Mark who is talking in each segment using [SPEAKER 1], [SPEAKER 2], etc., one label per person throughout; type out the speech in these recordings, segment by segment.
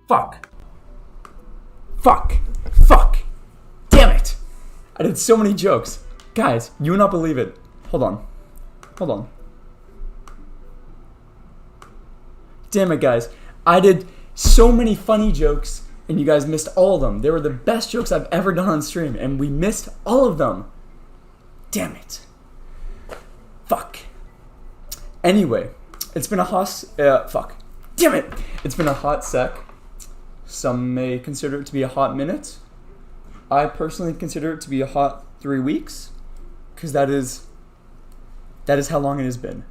[SPEAKER 1] Fuck. Fuck. Fuck. Damn it. I did so many jokes. Guys, you would not believe it. Hold on. Hold on. Damn it, guys. I did so many funny jokes, and you guys missed all of them. They were the best jokes I've ever done on stream, and we missed all of them. Damn it. Fuck. Anyway, it's been a hot... fuck. Damn it. It's been a hot sec. Some may consider it to be a hot minute. I personally consider it to be a hot 3 weeks, because that is how long it has been.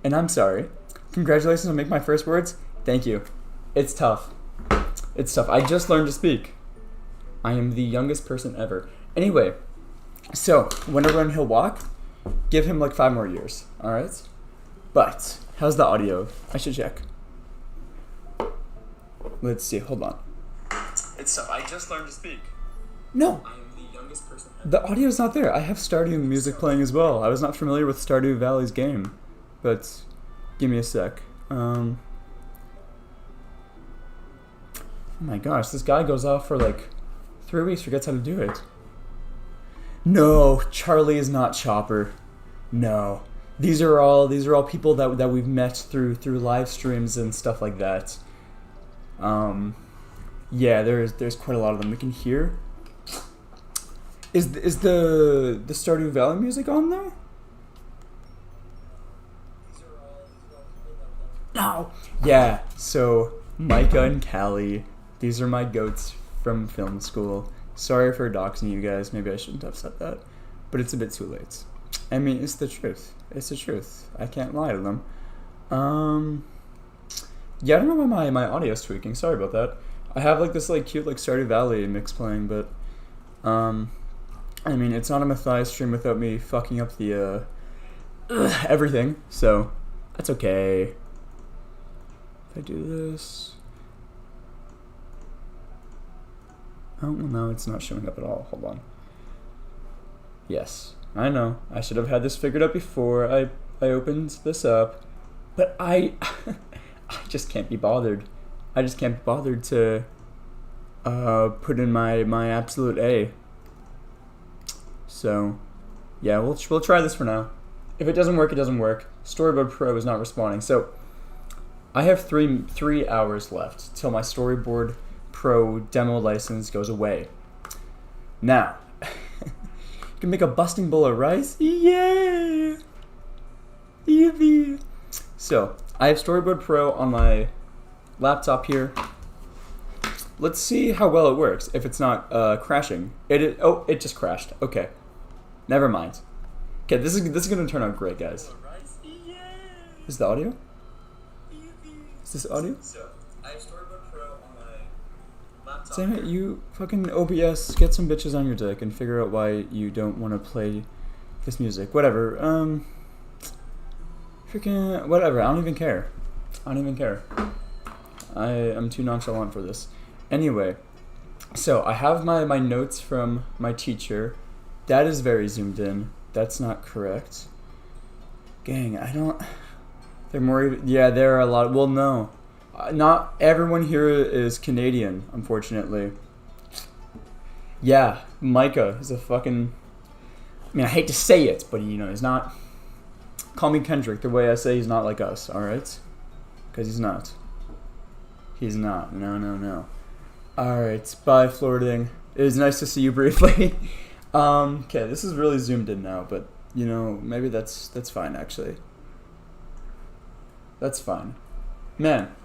[SPEAKER 1] And I'm sorry. Congratulations on making my first words. Thank you. It's tough. It's tough. I just learned to speak. I am the youngest person ever. Anyway, so whenever he'll walk, give him like 5 more years. All right. But how's the audio? I should check. Let's see. Hold on. It's tough. I just learned to speak. No. I am the youngest person ever. The audio's not there. I have Stardew music playing as well. I was not familiar with Stardew Valley's game, but give me a sec. Oh my gosh, this guy goes off for like 3 weeks, forgets how to do it. No, Charlie is not Chopper. No. These are all people that we've met through live streams and stuff like that. Yeah, there's quite a lot of them we can hear. Is the Stardew Valley music on there? No. Yeah, so Micah and Callie, these are my goats from film school. Sorry for doxing you guys. Maybe I shouldn't have said that, but it's a bit too late. I mean, it's the truth. It's the truth. I can't lie to them. Yeah, I don't know why my audio's tweaking. Sorry about that. I have like this like cute like Stardew Valley mix playing, but I mean, it's not a Matthias stream without me fucking up the everything. So that's okay. If I do this. Oh, well, no, it's not showing up at all. Hold on. Yes, I know. I should have had this figured out before I opened this up. But I just can't be bothered. I just can't be bothered to put in my absolute A. So, yeah, we'll try this for now. If it doesn't work, it doesn't work. Storyboard Pro is not responding. So, I have three hours left till my Storyboard Pro demo license goes away. Now, you can make a busting bowl of rice. Yeah! Yippee! So, I have Storyboard Pro on my laptop here. Let's see how well it works, if it's not crashing. It just crashed. Okay. Never mind. Okay, this is gonna turn out great, guys. Is the audio? Is this audio? So, I have Storyboard Pro on my laptop. Damn it, you fucking OBS, get some bitches on your dick and figure out why you don't want to play this music. Whatever. Freaking whatever. I don't even care. I am too nonchalant for this. Anyway, so I have my notes from my teacher. That is very zoomed in. That's not correct. Gang, I don't... They're more... Yeah, there are a lot... Well, no. Not everyone here is Canadian, unfortunately. Yeah, Micah is a fucking... I mean, I hate to say it, but, you know, he's not... Call me Kendrick. The way I say he's not like us, alright? Because he's not. He's not. No. Alright, bye, Floriting. It was nice to see you briefly. Okay, this is really zoomed in now, but, you know, maybe that's fine, actually. That's fine. Man,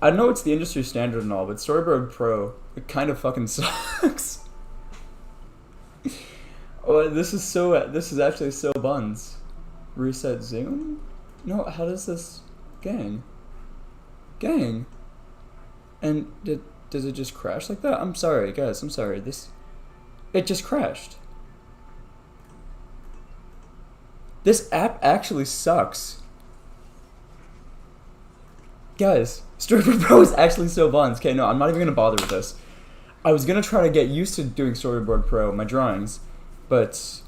[SPEAKER 1] I know it's the industry standard and all, but Storyboard Pro, it kind of fucking sucks. Oh, this is actually so buns. Reset Zoom? No, how does this... Gang. And does it just crash like that? I'm sorry, guys, I'm sorry. It just crashed. This app actually sucks. Guys, Storyboard Pro is actually so buns. Okay, no, I'm not even gonna bother with this. I was gonna try to get used to doing Storyboard Pro, my drawings, but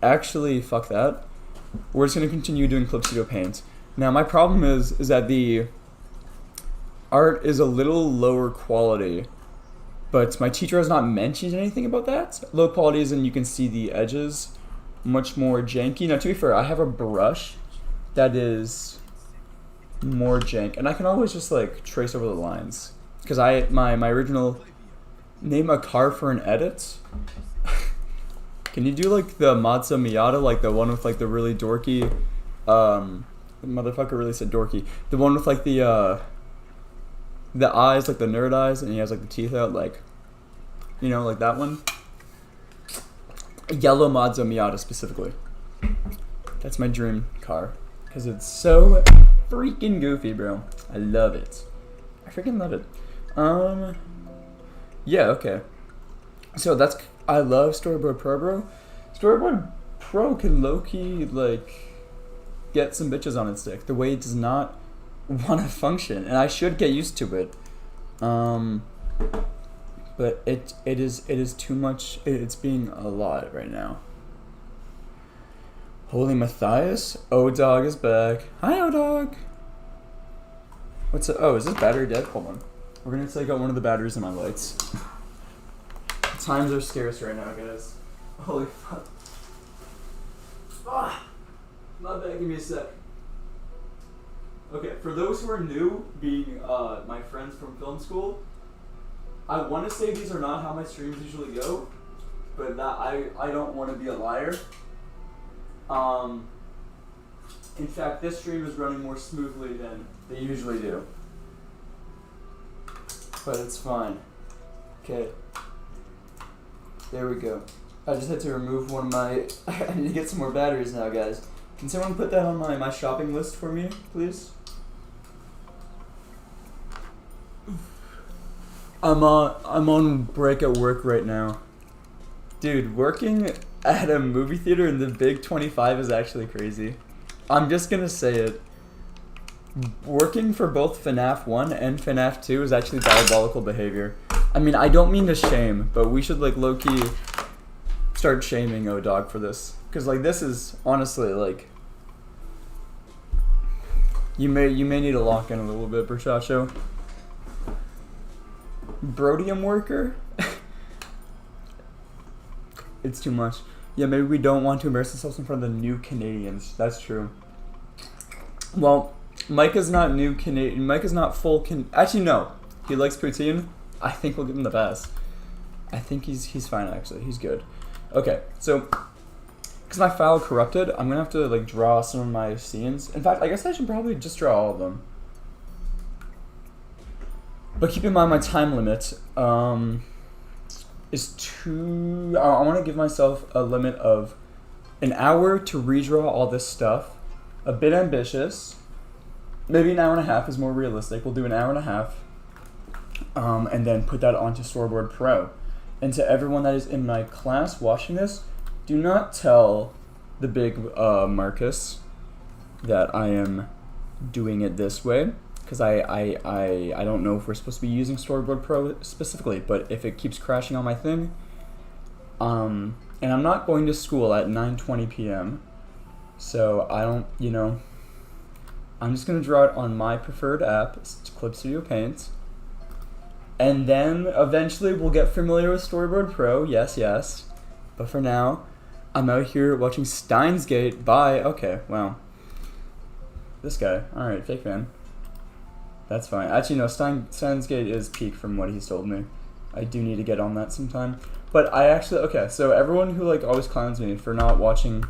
[SPEAKER 1] actually, fuck that. We're just gonna continue doing Clip Studio Paint. Now, my problem is that art is a little lower quality, but my teacher has not mentioned anything about that. Low quality is, and you can see the edges much more janky. Now, to be fair, I have a brush that is more jank, and I can always just like trace over the lines because my original name a car for an edit. Can you do like the Mazda Miata, like the one with like the really dorky, the motherfucker really said dorky, the one with like the eyes, like the nerd eyes, and he has like the teeth out, like, you know, like that one. A yellow Mazda Miata specifically. That's my dream car because it's so freaking goofy, bro. I love it. I freaking love it. Yeah, okay. So I love Storyboard Pro, bro. Storyboard Pro can low-key, like, get some bitches on its dick. The way it does not want to function, and I should get used to it. But it is too much. It's being a lot right now. Holy Matthias, O-Dog is back. Hi, O-Dog. What's up? Oh, is this battery dead? Hold on. We're gonna take out one of the batteries in my lights. Times are scarce right now, guys. Holy fuck. Ah! My bad, give me a sec. Okay, for those who are new, being my friends from film school, I want to say these are not how my streams usually go, but that I don't want to be a liar. In fact, this stream is running more smoothly than they usually do. But it's fine. Okay. There we go. I just had to remove one of my... I need to get some more batteries now, guys. Can someone put that on my shopping list for me, please? I'm on break at work right now. Dude, working at a movie theater in the Big 25 is actually crazy. I'm just gonna say it. Working for both FNAF 1 and FNAF 2 is actually diabolical behavior. I mean, I don't mean to shame, but we should like low-key start shaming O-Dog for this. Cause like this is honestly like you may need to lock in a little bit, Berchacho. Brodium worker? It's too much. Yeah, maybe we don't want to embarrass ourselves in front of the new Canadians. That's true. Well, Micah's not new Canadian. Micah's not full actually, no. He likes poutine. I think we'll give him the pass. I think he's fine, actually. He's good. Okay, so, because my file corrupted, I'm going to have to, like, draw some of my scenes. In fact, I guess I should probably just draw all of them. But keep in mind my time limit is I want to give myself a limit of an hour to redraw all this stuff. A bit ambitious. Maybe an hour and a half is more realistic. We'll do an hour and a half. And then put that onto Storyboard Pro. And to everyone that is in my class watching this, do not tell the big Marcus that I am doing it this way. Because I don't know if we're supposed to be using Storyboard Pro specifically, but if it keeps crashing on my thing, and I'm not going to school at 9:20 p.m., so I don't, you know, I'm just going to draw it on my preferred app, Clip Studio Paint, and then eventually we'll get familiar with Storyboard Pro, yes, but for now, I'm out here watching Steins Gate by, okay, wow, this guy, alright, fake fan. That's fine. Actually, no, Steins Gate is peak from what he's told me. I do need to get on that sometime. But I actually, okay, so everyone who, like, always clowns me for not watching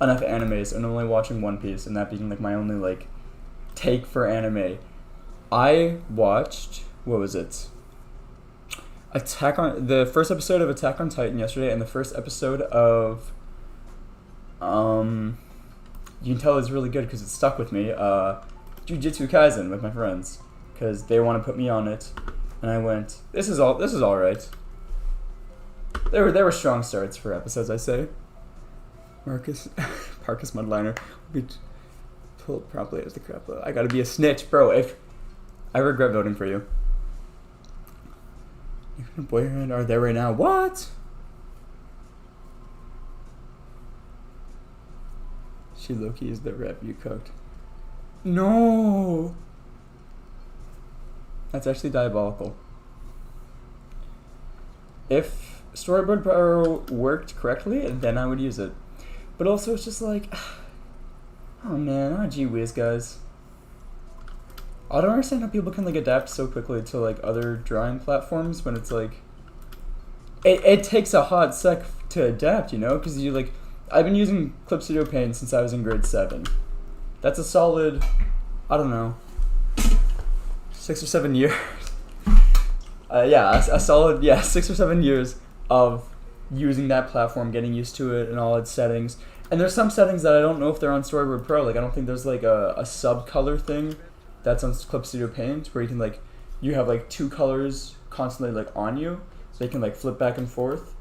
[SPEAKER 1] enough animes and only watching One Piece, and that being, like, my only, like, take for anime. I watched, what was it? The first episode of Attack on Titan yesterday, and the first episode of, you can tell it's really good because it stuck with me, Jujutsu Kaisen with my friends, because they want to put me on it, and I went, this is all right. There were strong starts for episodes, I say. Marcus Mudliner will be told properly as the crap. I gotta be a snitch, bro. If I regret voting for you. You and boyfriend are there right now. What? She low-key is the rep you cooked. No. That's actually diabolical. If Storyboard Pro worked correctly, then I would use it. But also, it's just like, oh man, oh gee whiz, guys. I don't understand how people can like adapt so quickly to like other drawing platforms when it's like, it takes a hot sec to adapt, you know? Because you like, I've been using Clip Studio Paint since I was in grade 7. That's a solid, I don't know, 6 or 7 years. Yeah, a solid, 6 or 7 years of using that platform, getting used to it and all its settings. And there's some settings that I don't know if they're on Storyboard Pro. Like, I don't think there's like a sub-color thing that's on Clip Studio Paint where you can like, you have like 2 colors constantly like on you, so you can like flip back and forth.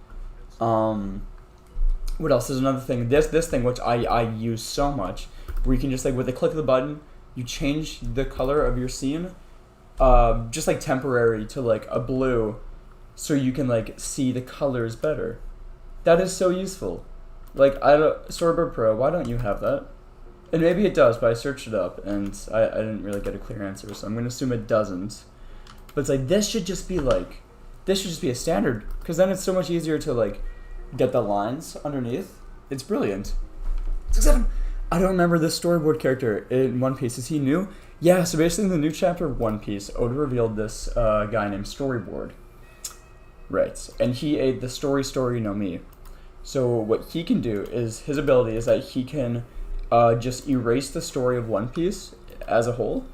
[SPEAKER 1] What else? There's another thing. This thing which I use so much, where you can just like with a click of the button, you change the color of your scene, just like temporary to like a blue, so you can like see the colors better. That is so useful. Like Storyboard Pro, why don't you have that? And maybe it does, but I searched it up and I didn't really get a clear answer, so I'm gonna assume it doesn't. But it's like this should just be a standard, because then it's so much easier to like get the lines underneath. It's brilliant. 6-7. I don't remember this storyboard character in One Piece. Is he new? Yeah, so basically in the new chapter of One Piece, Oda revealed this guy named Storyboard. Right, and he ate the story no mi. So what he can do is, his ability is that he can just erase the story of One Piece as a whole.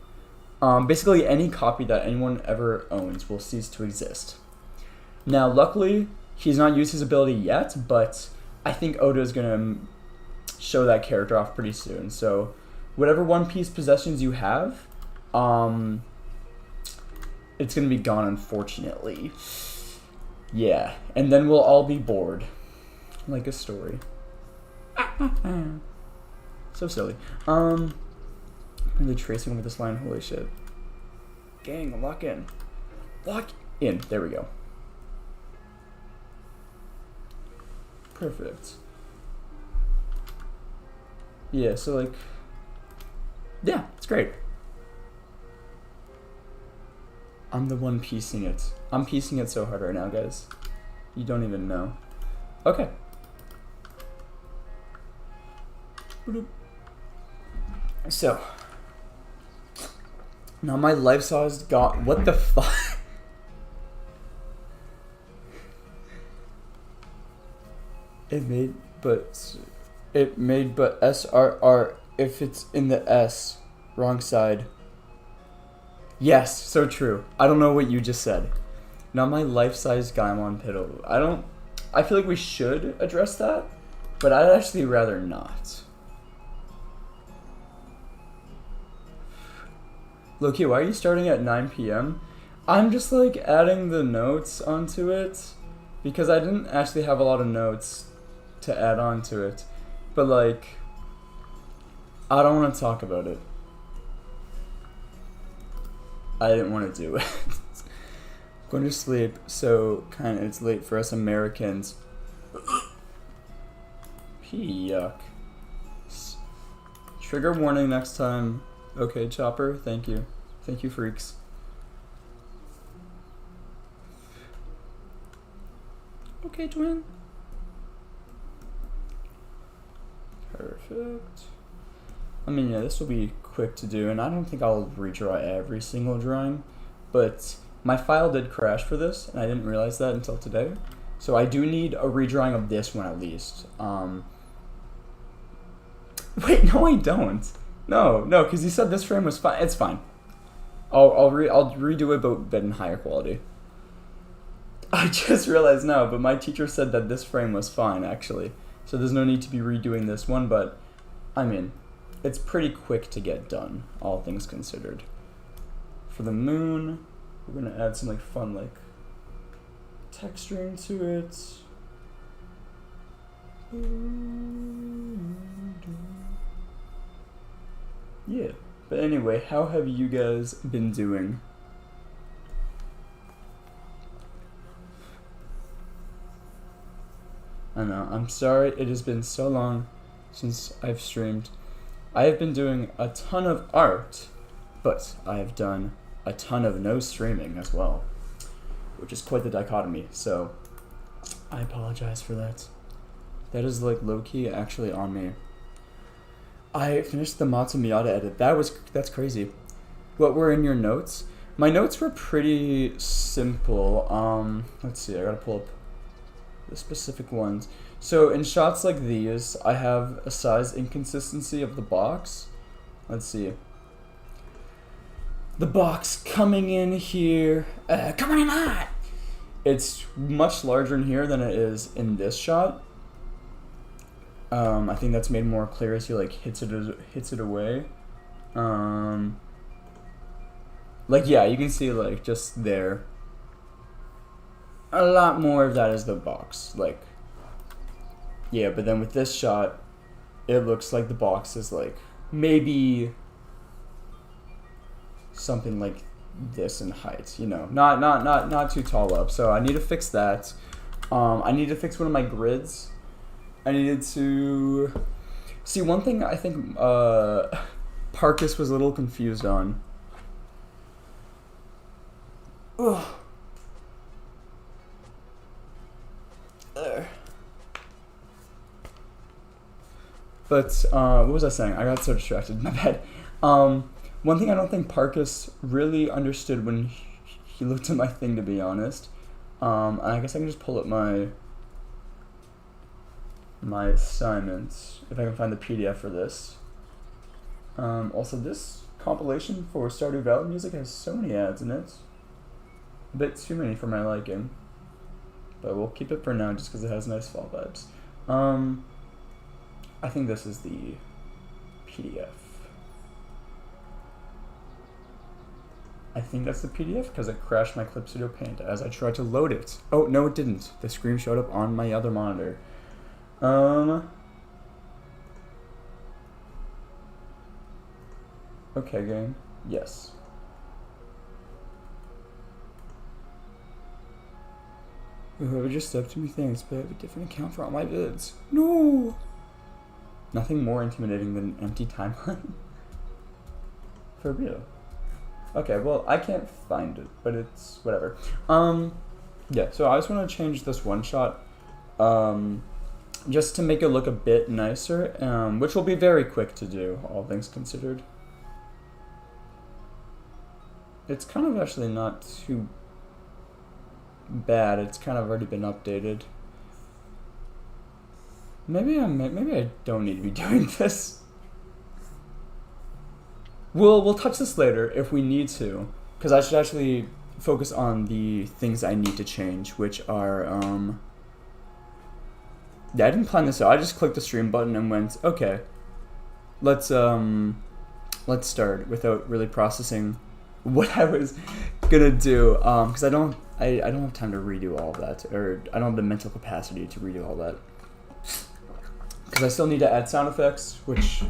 [SPEAKER 1] Basically any copy that anyone ever owns will cease to exist. Now luckily, he's not used his ability yet, but I think Oda is going to show that character off pretty soon. So whatever One Piece possessions you have, it's going to be gone, unfortunately. Yeah, and then we'll all be bored. Like a story. So silly. Really tracing over this line, holy shit. Gang, lock in. Lock in. There we go. Perfect. Yeah, so like, yeah, it's great. I'm the one piecing it. I'm piecing it so hard right now, guys. You don't even know. Okay. So, now my life-sized got, what the fuck? It made but SRR if it's in the S, wrong side. Yes, so true. I don't know what you just said. Now my life-sized Gaimon Piddle. I feel like we should address that, but I'd actually rather not. Loki, why are you starting at 9 p.m.? I'm just like adding the notes onto it because I didn't actually have a lot of notes to add on to it. But like, I don't want to talk about it. I didn't want to do it. Going to sleep, so kind of it's late for us Americans. Yuck. Trigger warning next time. Okay, Chopper, thank you. Thank you, freaks. Okay, twin. Perfect. I mean, yeah, this will be quick to do, and I don't think I'll redraw every single drawing, but my file did crash for this, and I didn't realize that until today. So I do need a redrawing of this one at least. Wait, no, I don't. No, because you said this frame was fine. It's fine. I'll redo it, but in higher quality. I just realized now, but my teacher said that this frame was fine, actually. So there's no need to be redoing this one, but, I mean, it's pretty quick to get done, all things considered. For the moon, we're going to add some, like, fun, like, texturing to it. Yeah, but anyway, how have you guys been doing? I know, I'm sorry it has been so long since I've streamed. I have been doing a ton of art, but I have done a ton of no streaming as well, which is quite the dichotomy. So I apologize for that. That is like low-key actually on me. I finished the Matsu Miyata edit. That's crazy. What were in your notes? My notes were pretty simple. Let's see, I gotta pull up the specific ones. So in shots like these, I have a size inconsistency of the box. Let's see. The box coming in here, coming in hot. It's much larger in here than it is in this shot. I think that's made more clear as he like hits it away. Like yeah, you can see like just there. A lot more of that is the box, like. Yeah, but then with this shot, it looks like the box is like maybe something like this in height, you know, not too tall up. So I need to fix that. I need to fix one of my grids. I needed to see one thing. I think Parkus was a little confused on. Ugh. But what was I saying? I got so distracted. My bad. One thing I don't think Parkus really understood when he looked at my thing, to be honest. And I guess I can just pull up my assignments if I can find the PDF for this. Also, this compilation for Stardew Valley music has so many ads in it. A bit too many for my liking. But we'll keep it for now just because it has nice fall vibes. I think this is the PDF. I think that's the PDF because it crashed my Clip Studio Paint as I tried to load it. Oh, no it didn't. The screen showed up on my other monitor. Okay, game. Yes. Whoever just stepped to me, thanks, but I have a different account for all my vids. No! Nothing more intimidating than an empty timeline. For real. Okay, well, I can't find it, but it's whatever. Yeah, so I just want to change this one shot, just to make it look a bit nicer, which will be very quick to do, all things considered. It's kind of actually not too bad. It's kind of already been updated. Maybe I don't need to be doing this. We'll touch this later if we need to, because I should actually focus on the things I need to change, which are yeah, I didn't plan this out. I just clicked the stream button and went, okay, let's start without really processing what I was gonna do, because I don't have time to redo all of that, or I don't have the mental capacity to redo all that. Because I still need to add sound effects, which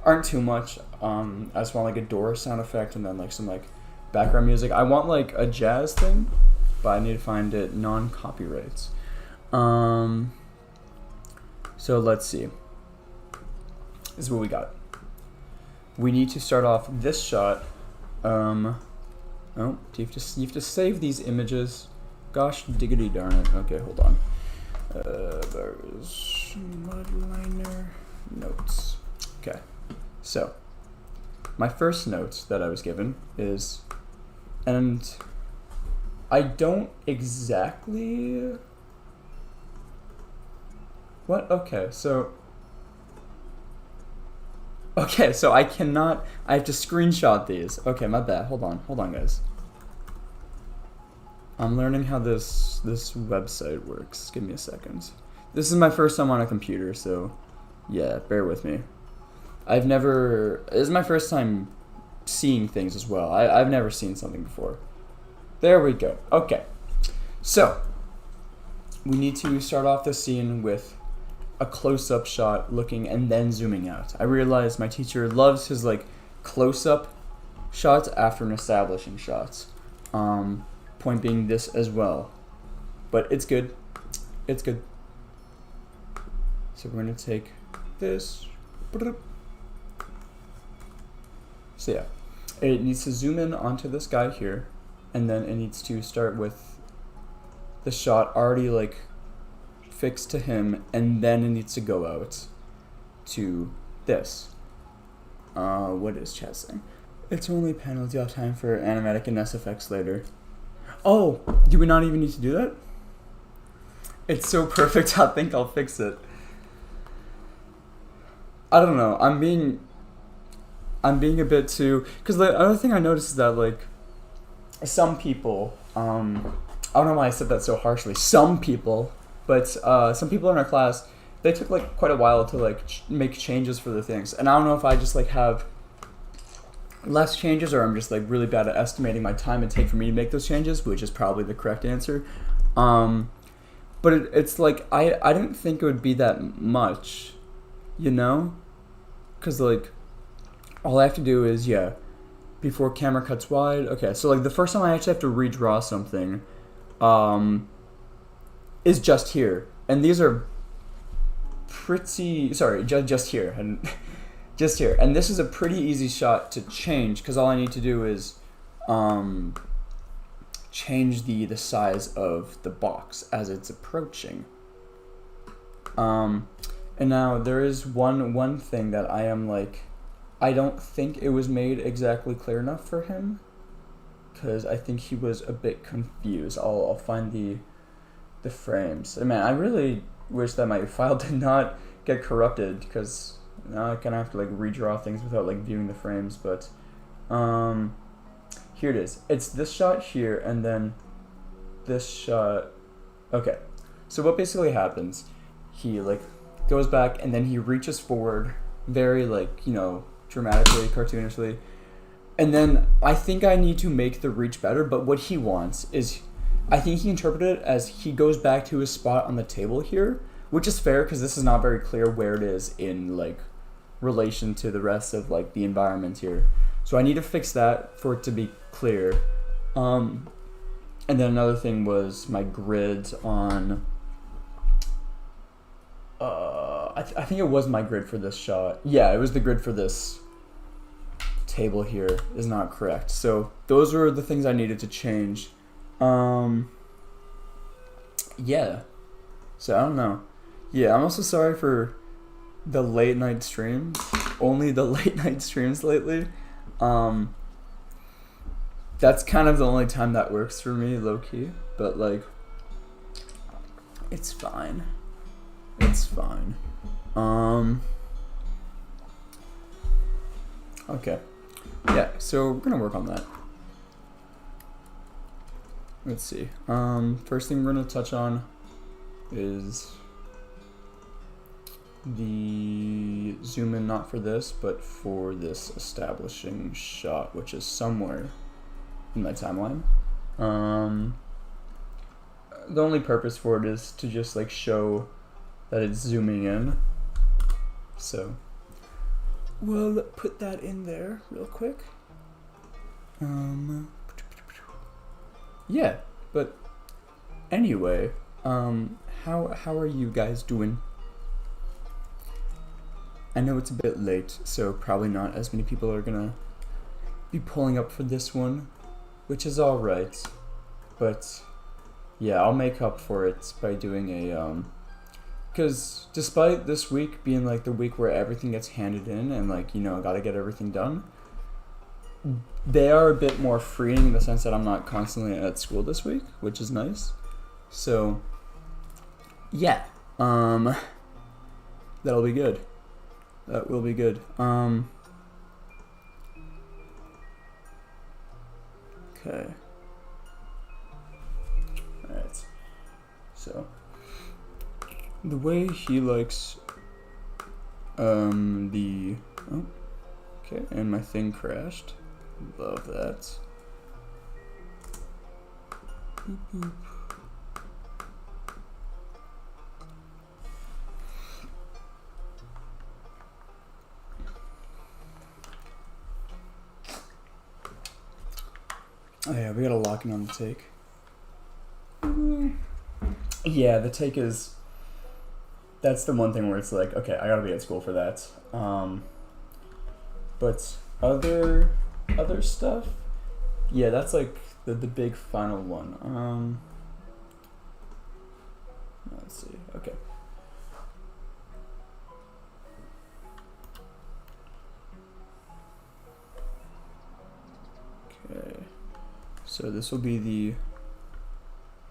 [SPEAKER 1] aren't too much. I just want like a door sound effect and then like some like background music. I want like a jazz thing, but I need to find it non-copyrights. So let's see. This is what we got. We need to start off this shot. Oh, you have to save these images. Gosh diggity darn it. Okay, hold on. There is mudliner notes. Okay, so my first note that I was given is, and I don't exactly what? Okay, so I cannot. I have to screenshot these. Okay, my bad. Hold on, guys. I'm learning how this website works. Give me a second. This is my first time on a computer, so yeah, bear with me. This is my first time seeing things as well. I've never seen something before. There we go. Okay, so we need to start off the scene with a close-up shot looking and then zooming out. I realize my teacher loves his like close-up shots after an establishing shots. Point being this as well, but it's good. It's good. So we're gonna take this. So yeah, it needs to zoom in onto this guy here, and then it needs to start with the shot already like fixed to him, and then it needs to go out to this. What is chat saying? It's only penalty off time for animatic and SFX later. Oh, do we not even need to do that? It's so perfect, I think I'll fix it. I don't know, I'm being a bit too, because the other thing I noticed is that, like, some people, I don't know why I said that so harshly, some people in our class, they took, like, quite a while to, like, make changes for the things, and I don't know if I just, like, have less changes, or I'm just, like, really bad at estimating my time it take for me to make those changes, which is probably the correct answer. But it's, like, I didn't think it would be that much, you know? Because, like, all I have to do is, before camera cuts wide. Okay, so, like, the first time I actually have to redraw something is just here. And these are pretty... Sorry, just here. And just here. And this is a pretty easy shot to change, because all I need to do is change the size of the box as it's approaching. And now there is one thing that I am like, I don't think it was made exactly clear enough for him, because I think he was a bit confused. I'll find the frames. And man, I really wish that my file did not get corrupted, because now I kind of have to like redraw things without like viewing the frames. But here it is. It's this shot here, and then this shot. Okay, so what basically happens? He like goes back, and then he reaches forward very, like, you know, dramatically, cartoonishly, and then I think I need to make the reach better, but what he wants is, I think he interpreted it as he goes back to his spot on the table here, which is fair, because this is not very clear where it is in, like, relation to the rest of, like, the environment here. So I need to fix that for it to be clear. And then another thing was my grid on... I think it was my grid for this shot. Yeah, it was the grid for this table here is not correct. So those were the things I needed to change. Yeah. So I don't know. Yeah, I'm also sorry for the late night streams. Only the late night streams lately. That's kind of the only time that works for me, low key. But like, it's fine. It's fine. Okay. Yeah, so we're gonna work on that. Let's see. First thing we're gonna touch on is the zoom in, not for this, but for this establishing shot, which is somewhere in my timeline. The only purpose for it is to just like show that it's zooming in. So we'll put that in there real quick. Yeah, but anyway, how are you guys doing? I know it's a bit late, so probably not as many people are gonna be pulling up for this one, which is alright. But yeah, I'll make up for it by doing a because despite this week being like the week where everything gets handed in and like, you know, I gotta get everything done, they are a bit more freeing in the sense that I'm not constantly at school this week, which is nice. So yeah, that'll be good. That will be good. Okay. Alright. So the way he likes the okay, and my thing crashed. Love that. Boop, boop. Oh yeah, we got a locking on the take. Yeah, the take is... That's the one thing where it's like, okay, I gotta be at school for that. But other other stuff. Yeah, that's like the big final one. Let's see. Okay. Okay. So this will be the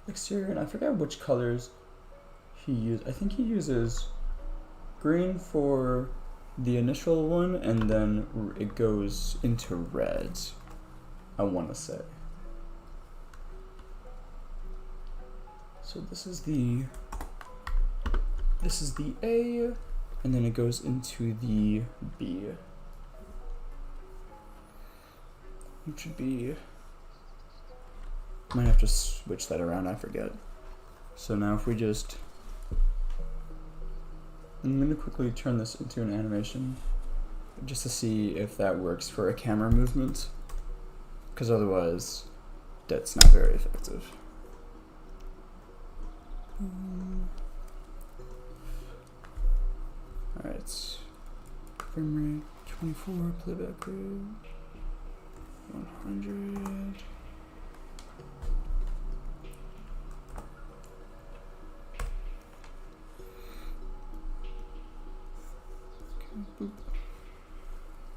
[SPEAKER 1] exterior, and I forgot which colors he used. I think he uses green for the initial one, and then it goes into red, I want to say. So this is the A, and then it goes into the B, which should be, might have to switch that around, I forget. So now if we just, I'm going to quickly turn this into an animation just to see if that works for a camera movement, because otherwise that's not very effective. Alright, frame rate 24, playback rate 100.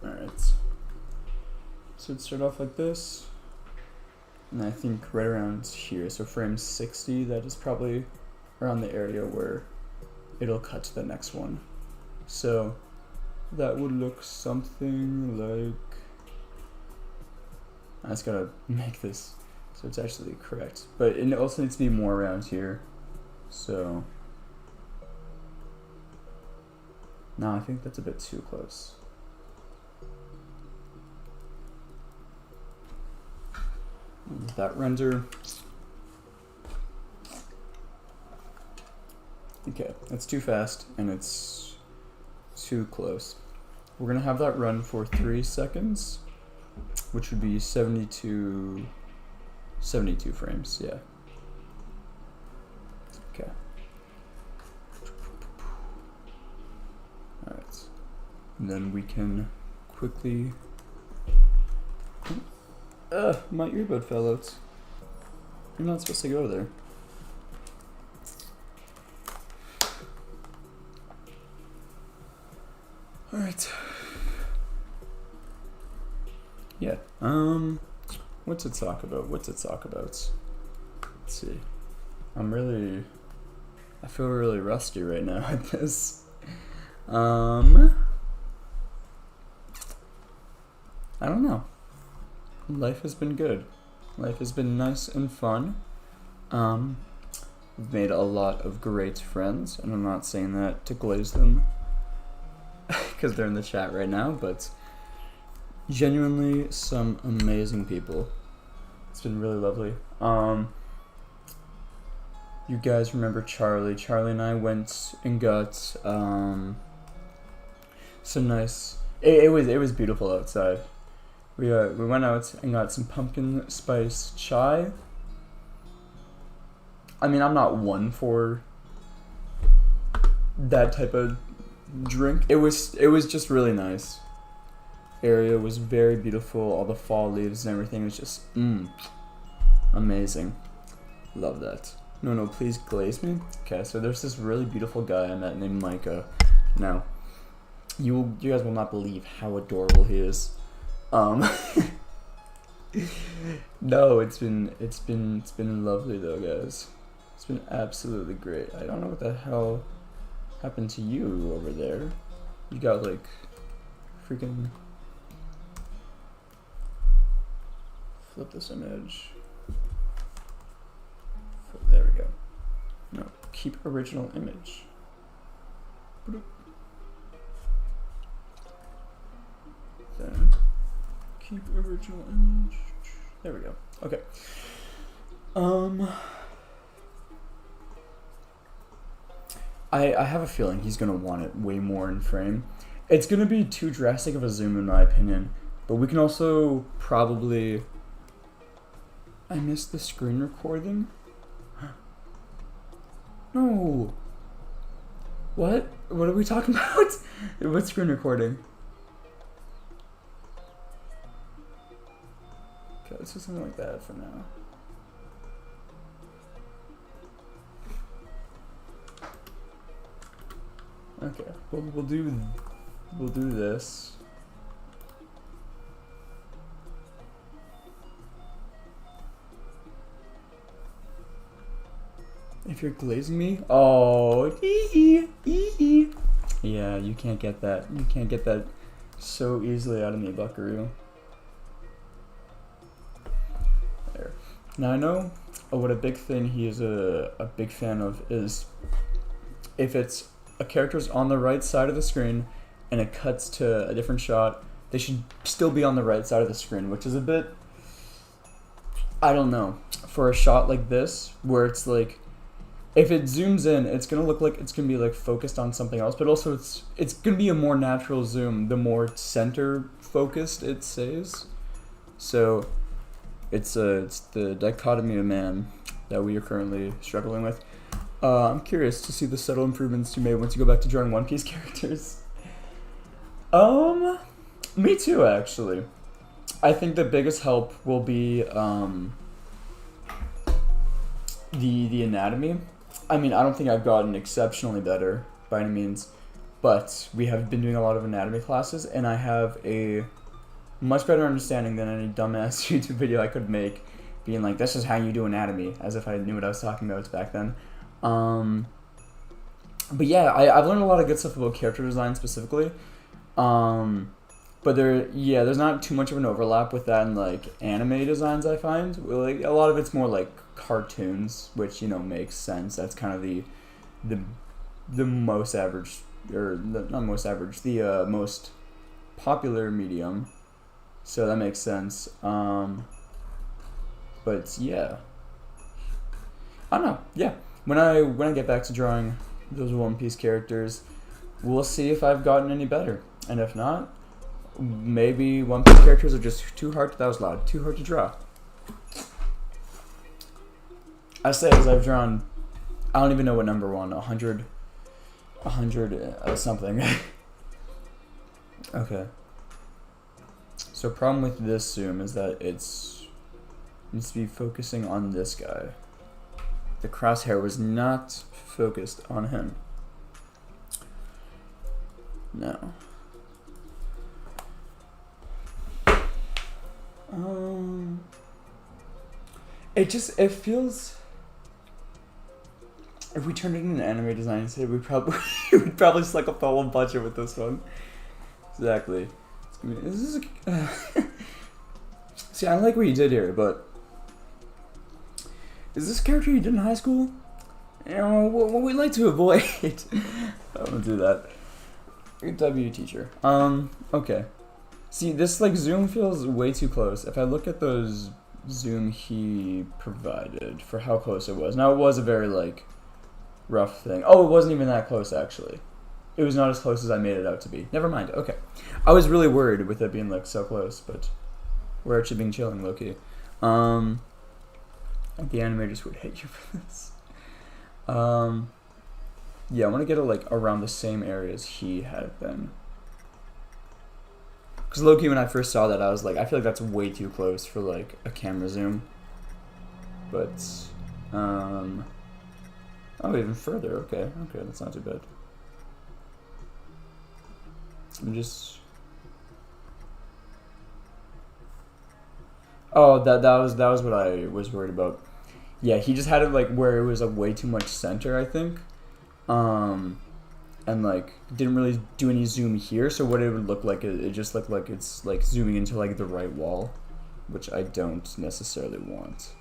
[SPEAKER 1] Alright, so it'd start off like this, and I think right around here, so frame 60, that is probably around the area where it'll cut to the next one. So that would look something like, I just gotta make this so it's actually correct, but it also needs to be more around here. So no, I think that's a bit too close. That render. Okay, that's too fast and it's too close. We're gonna have that run for 3 seconds, which would be 72 frames, yeah. Okay. Alright. And then we can quickly, my earbud fell out. You're not supposed to go there. Alright. Yeah. What's it talk about? Let's see. I feel really rusty right now at this. I don't know. Life has been good. Life has been nice and fun. We've made a lot of great friends, and I'm not saying that to glaze them because they're in the chat right now, but genuinely some amazing people. It's been really lovely. You guys remember Charlie? Charlie and I went and got some nice. It was beautiful outside. We went out and got some pumpkin spice chai. I mean, I'm not one for that type of drink. It was just really nice. Area was very beautiful. All the fall leaves and everything was just amazing. Love that. No, please glaze me. Okay, so there's this really beautiful guy I met named Micah. Now, you guys will not believe how adorable he is. No, it's been lovely though, guys. It's been absolutely great. I don't know what the hell happened to you over there. You got like freaking, flip this image. There we go. No, keep original image. Then keep original image. There we go. Okay. I have a feeling he's gonna want it way more in frame. It's gonna be too drastic of a zoom in my opinion, but we can also probably. I missed the screen recording. No. What? What are we talking about? What screen recording? let's do something like that for now. Okay, we'll do this. If you're glazing me, oh, yeah, you can't get that. You can't get that so easily out of me, Buckaroo. There. Now I know what a big thing he is a big fan of is if it's a character's on the right side of the screen and it cuts to a different shot, they should still be on the right side of the screen, which is a bit, I don't know, for a shot like this where it's like, if it zooms in, it's gonna look like it's gonna be like focused on something else, but also it's gonna be a more natural zoom the more center focused it stays. So it's the dichotomy of man that we are currently struggling with. I'm curious to see the subtle improvements you made once you go back to drawing One Piece characters. Me too, actually. I think the biggest help will be the anatomy. I mean, I don't think I've gotten exceptionally better by any means, but we have been doing a lot of anatomy classes, and I have a much better understanding than any dumbass YouTube video I could make, being like, this is how you do anatomy, as if I knew what I was talking about back then. But yeah, I've learned a lot of good stuff about character design specifically. But there's not too much of an overlap with that in like anime designs, I find. Like a lot of it's more like cartoons, which, you know, makes sense. That's kind of the most average, or not most average, the most popular medium. So that makes sense. But yeah, I don't know. Yeah, when I get back to drawing those One Piece characters, we'll see if I've gotten any better, and if not, maybe One Piece characters are just too hard. That was loud. Too hard to draw. I say as I've drawn, I don't even know what number one, 100 something. Okay. So problem with this zoom is that it needs to be focusing on this guy. The crosshair was not focused on him. No. It feels. If we turned it into an anime design instead, we'd probably suck up the whole budget with this one. Exactly. See, I like what you did here, but is this character you did in high school? You know, what we like to avoid. I don't do that. Good W, teacher. Okay. See, this like zoom feels way too close. If I look at those zoom he provided for how close it was. Now it was a very like rough thing. Oh, it wasn't even that close actually. It was not as close as I made it out to be. Never mind. Okay. I was really worried with it being like so close, but we're actually being chilling low key. The animators would hate you for this. Yeah, I want to get it like around the same area as he had been. Because low-key, when I first saw that, I was like, I feel like that's way too close for like a camera zoom. But, oh, even further. Okay, that's not too bad. I'm just. Oh, that was what I was worried about. Yeah, he just had it like where it was like way too much center, I think. And like didn't really do any zoom here, so what it would look like, it just looked like it's like zooming into like the right wall, which I don't necessarily want.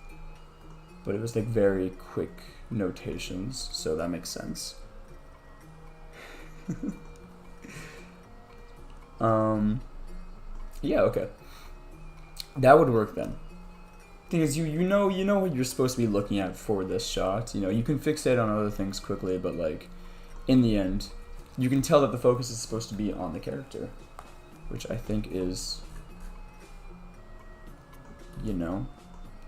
[SPEAKER 1] But it was like very quick notations, so that makes sense. Yeah, okay. That would work then. Thing is, you know what you're supposed to be looking at for this shot. You know, you can fixate on other things quickly, but like in the end, you can tell that the focus is supposed to be on the character, which I think is, you know,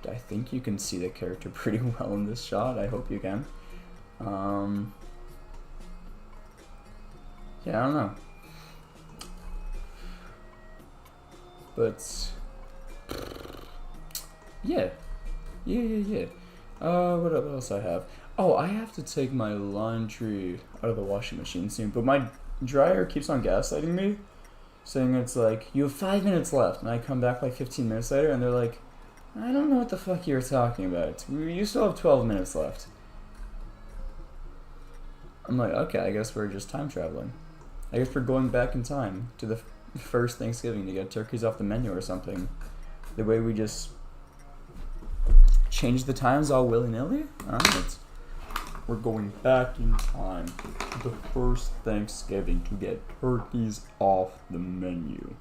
[SPEAKER 1] I think you can see the character pretty well in this shot. I hope you can. Yeah, I don't know. But Yeah. Yeah. What else I have? Oh, I have to take my laundry out of the washing machine soon, but my dryer keeps on gaslighting me, saying it's like, you have 5 minutes left, and I come back like 15 minutes later, and they're like, I don't know what the fuck you're talking about. You still have 12 minutes left. I'm like, okay, I guess we're just time traveling. I guess we're going back in time to the first Thanksgiving to get turkeys off the menu or something. The way we just change the times all willy-nilly? Alright. We're going back in time to the first Thanksgiving to get turkeys off the menu.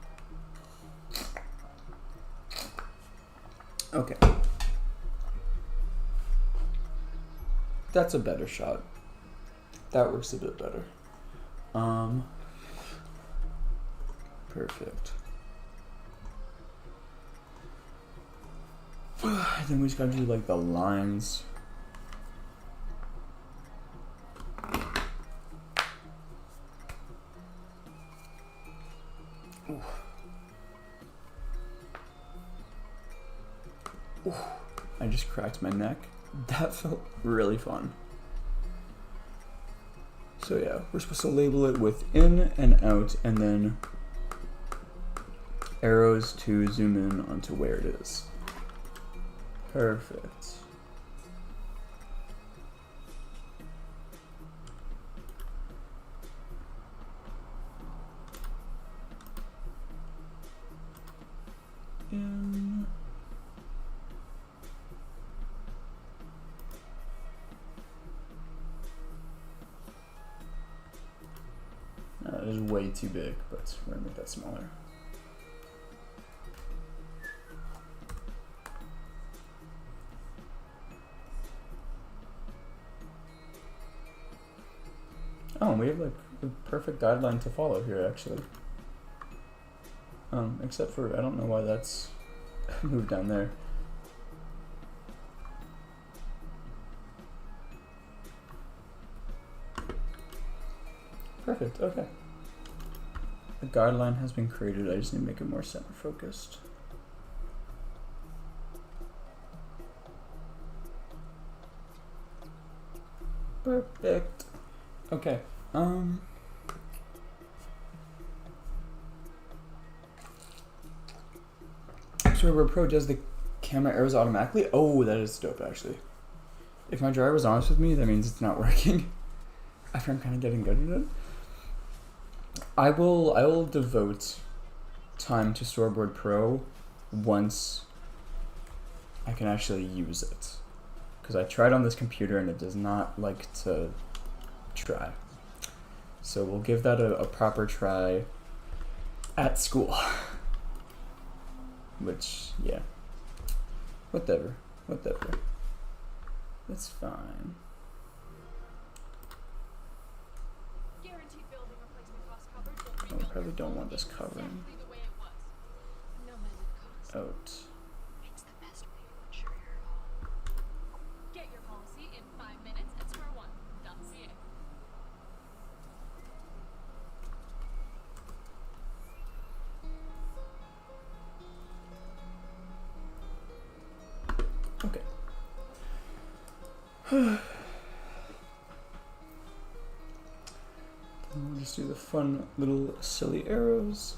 [SPEAKER 1] Okay. That's a better shot. That works a bit better. Perfect. I think we just gotta do like the lines. Ooh. Ooh. I just cracked my neck. That felt really fun. So yeah, we're supposed to label it with in and out, and then arrows to zoom in onto where it is. Perfect. In. That is way too big, but we're gonna make that smaller. Oh, we have like a perfect guideline to follow here, actually. Except for, I don't know why that's moved down there. Perfect, okay. The guideline has been created, I just need to make it more center focused. Perfect. Okay, Storyboard Pro does the camera arrows automatically? Oh, that is dope, actually. If my dryer was honest with me, that means it's not working. After I'm kind of getting good at it. I will devote time to Storyboard Pro once I can actually use it. Because I tried on this computer and it does not like to try. So we'll give that a proper try at school. Which, yeah. Whatever. That's fine. Oh, I probably don't want this covering. Out. Okay. We'll just do the fun little silly arrows.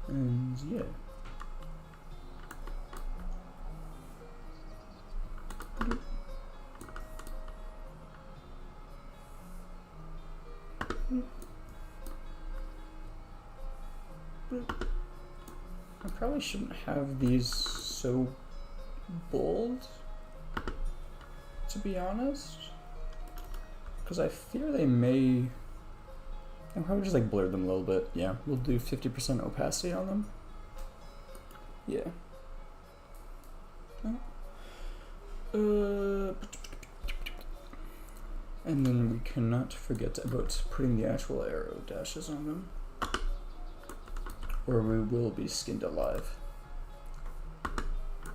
[SPEAKER 1] And yeah. I probably shouldn't have these so bold, to be honest, because I fear they may. I'll probably just like blur them a little bit. Yeah, we'll do 50% opacity on them. Yeah. And then we cannot forget about putting the actual arrow dashes on them, or we will be skinned alive.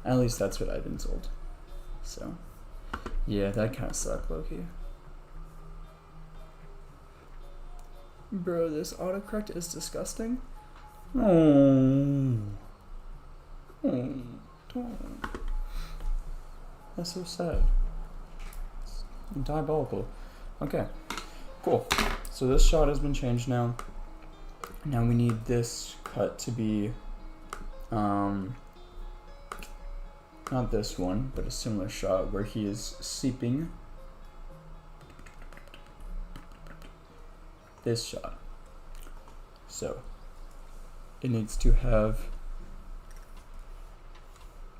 [SPEAKER 1] At least that's what I've been told. So, yeah, that kind of sucked, low-key. Bro, this autocorrect is disgusting. Oh, Don't. That's so sad. It's diabolical. Okay, cool. So this shot has been changed now. Now we need this cut to be, not this one, but a similar shot where he is seeping. This shot. So it needs to have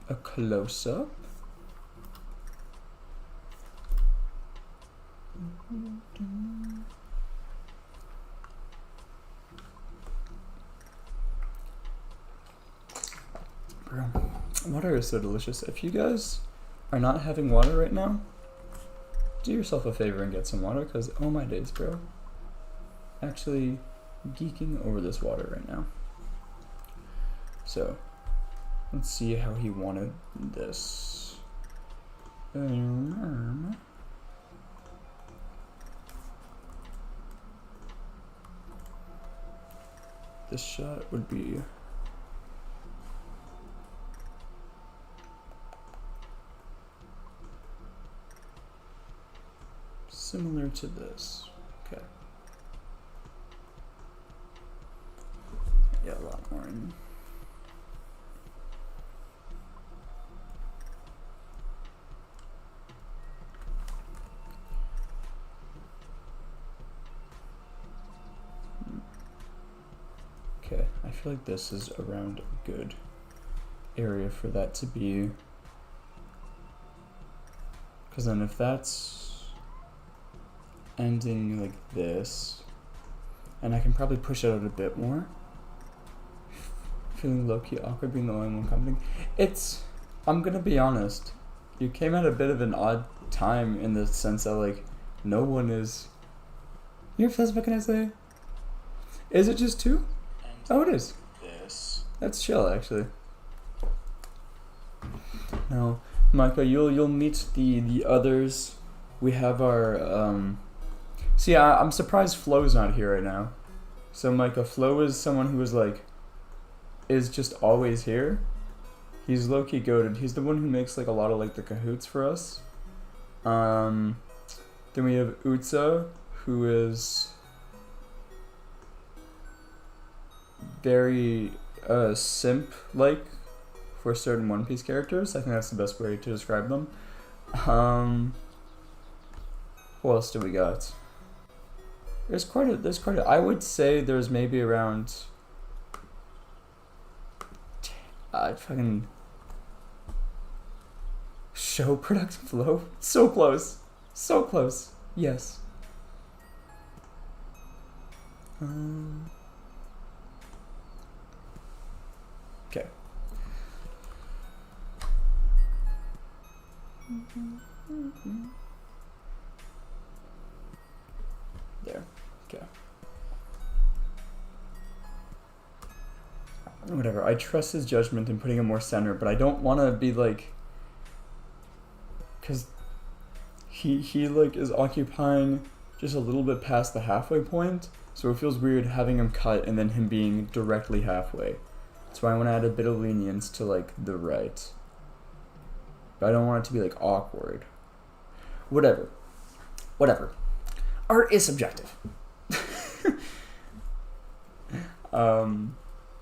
[SPEAKER 1] a close-up. Bro, water is so delicious. If you guys are not having water right now, do yourself a favor and get some water, because oh my days, bro. Actually geeking over this water right now. So let's see how he wanted this. This shot would be similar to this. Okay. Yeah, a lot more in. Okay, I feel like this is around a good area for that to be. Because then if that's ending like this, and I can probably push it out a bit more. Feeling low-key awkward being the only one commenting. I'm gonna be honest, you came at a bit of an odd time in the sense that like, no one is. You're obsessed, what can I say? Is it just two? Oh, it is. This. That's chill, actually. No, Micah, you'll meet the others. We have our See, I'm surprised Flo's not here right now. So Micah, Flo is someone who is just always here. He's low-key goated. He's the one who makes like a lot of like the cahoots for us. Then we have Utsa, who is very simp-like for certain One Piece characters. I think that's the best way to describe them. What else do we got? There's quite a I would say there's maybe around fucking show production flow. So close. So close. Yes. Okay. There. Okay. Whatever. I trust his judgment in putting him more center, but I don't want to be like, because he like is occupying just a little bit past the halfway point, so it feels weird having him cut and then him being directly halfway. That's why I want to add a bit of lenience to like the right, but I don't want it to be like awkward. Whatever. Art is subjective.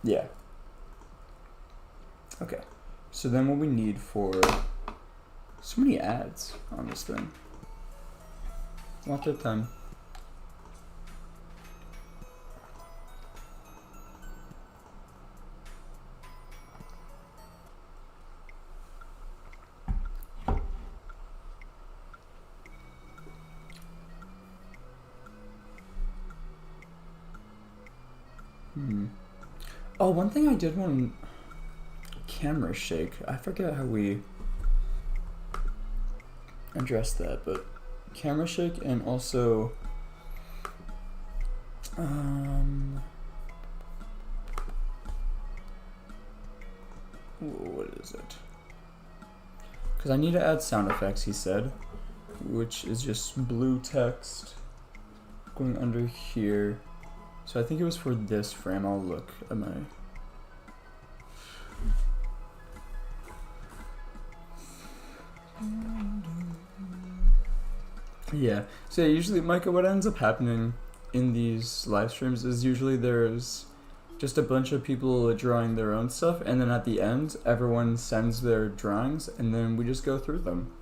[SPEAKER 1] Yeah. Okay. So then what we need for so many ads on this thing. Lots of time. Oh, one thing I did want camera shake. I forget how we addressed that, but camera shake and also what is it? Because I need to add sound effects, he said, which is just blue text going under here. So I think it was for this frame. I'll look at my Yeah. So yeah, usually, Micah, what ends up happening in these live streams is usually there's just a bunch of people drawing their own stuff, and then at the end, everyone sends their drawings, and then we just go through them.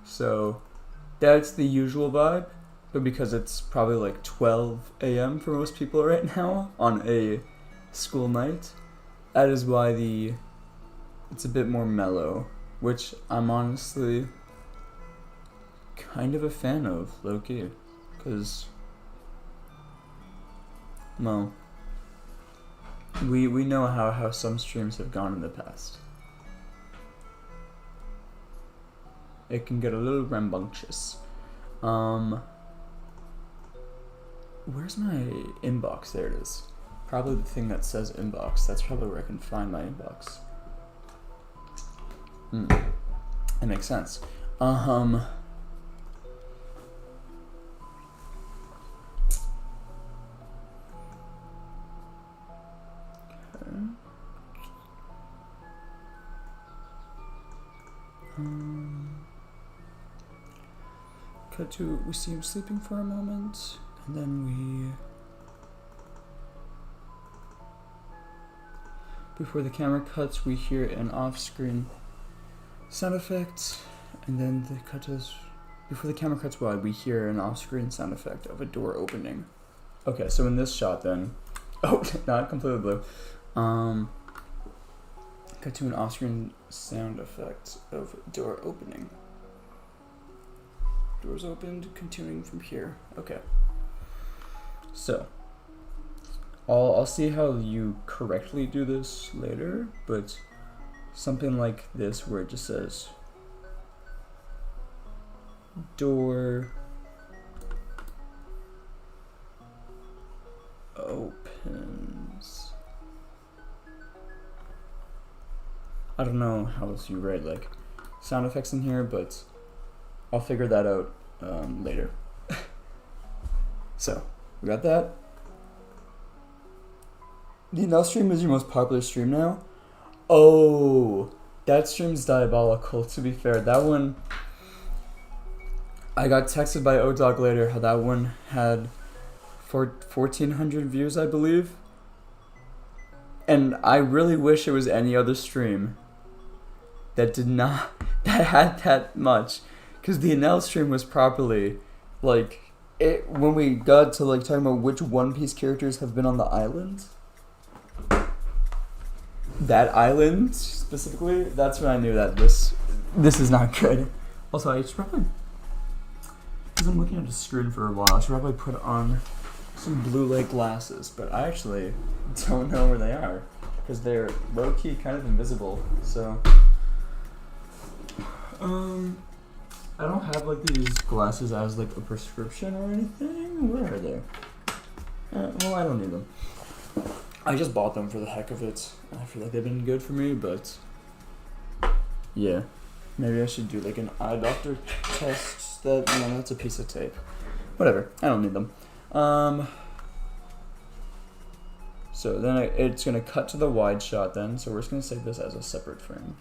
[SPEAKER 1] So that's the usual vibe, but because it's probably like 12 a.m. for most people right now on a school night, that is why it's a bit more mellow, which I'm honestly kind of a fan of, low-key, because, well, we know how some streams have gone in the past. It can get a little rambunctious. Where's my inbox? There it is. Probably the thing that says inbox. That's probably where I can find my inbox. That makes sense. Okay. Cut to, we see him sleeping for a moment, and then before the camera cuts, we hear an off-screen sound effect, and then before the camera cuts wide, we hear an off-screen sound effect of a door opening. Okay, so in this shot then, not completely blue, cut to an off-screen sound effect of door opening. Doors opened, continuing from here. Okay. So, I'll see how you correctly do this later, but something like this where it just says door opens. I don't know how else you write like sound effects in here, but I'll figure that out later. So, we got that. The NL stream is your most popular stream now? Oh, that stream's diabolical, to be fair. That one, I got texted by ODog later how that one had 1,400 views, I believe. And I really wish it was any other stream that had that much. Because the NL stream was properly, like, when we got to, like, talking about which One Piece characters have been on the island, that island, specifically, that's when I knew that this is not good. Also, I should probably, because I'm looking at the screen for a while, I should probably put on some blue light glasses, but I actually don't know where they are, because they're low-key kind of invisible, so, I don't have like these glasses as like a prescription or anything. Where are they? Well, I don't need them. I just bought them for the heck of it. I feel like they've been good for me, but yeah, maybe I should do like an eye doctor test. That's a piece of tape. Whatever. I don't need them. So then it's gonna cut to the wide shot then. So we're just gonna save this as a separate frame.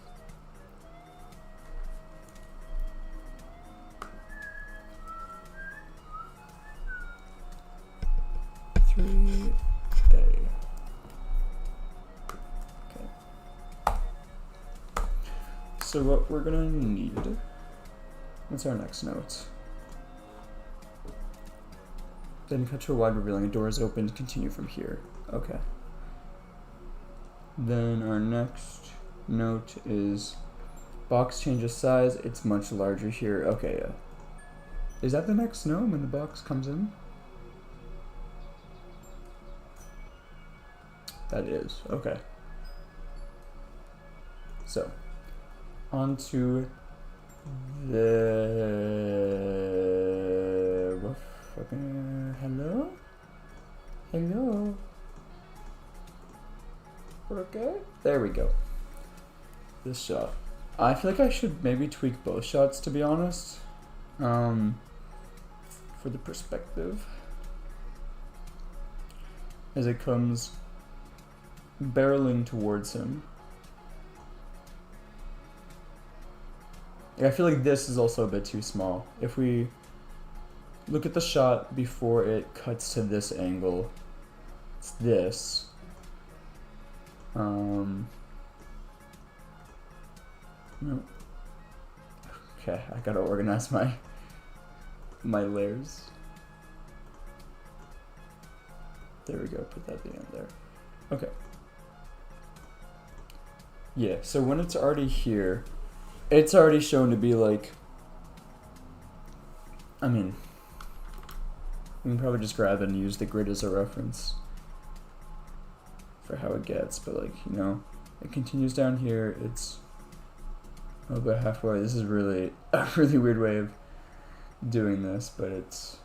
[SPEAKER 1] 3A. Okay. So what we're gonna need, what's our next note? Then cut to a wide revealing a door is opened, continue from here. Okay. Then our next note is box changes size, it's much larger here. Okay, yeah. Is that the next note when the box comes in? That is, okay. So, on to the fucking hello? Hello? Okay, there we go. This shot. I feel like I should maybe tweak both shots, to be honest. For the perspective. As it comes barreling towards him. I feel like this is also a bit too small. If we look at the shot before it cuts to this angle. It's this. No. Okay, I gotta organize my layers. There we go, put that at the end there. Okay. Yeah, so when it's already here, it's already shown to be like, I mean, we can probably just grab it and use the grid as a reference for how it gets, but like, you know, it continues down here, it's about halfway. This is really a really weird way of doing this, but it's,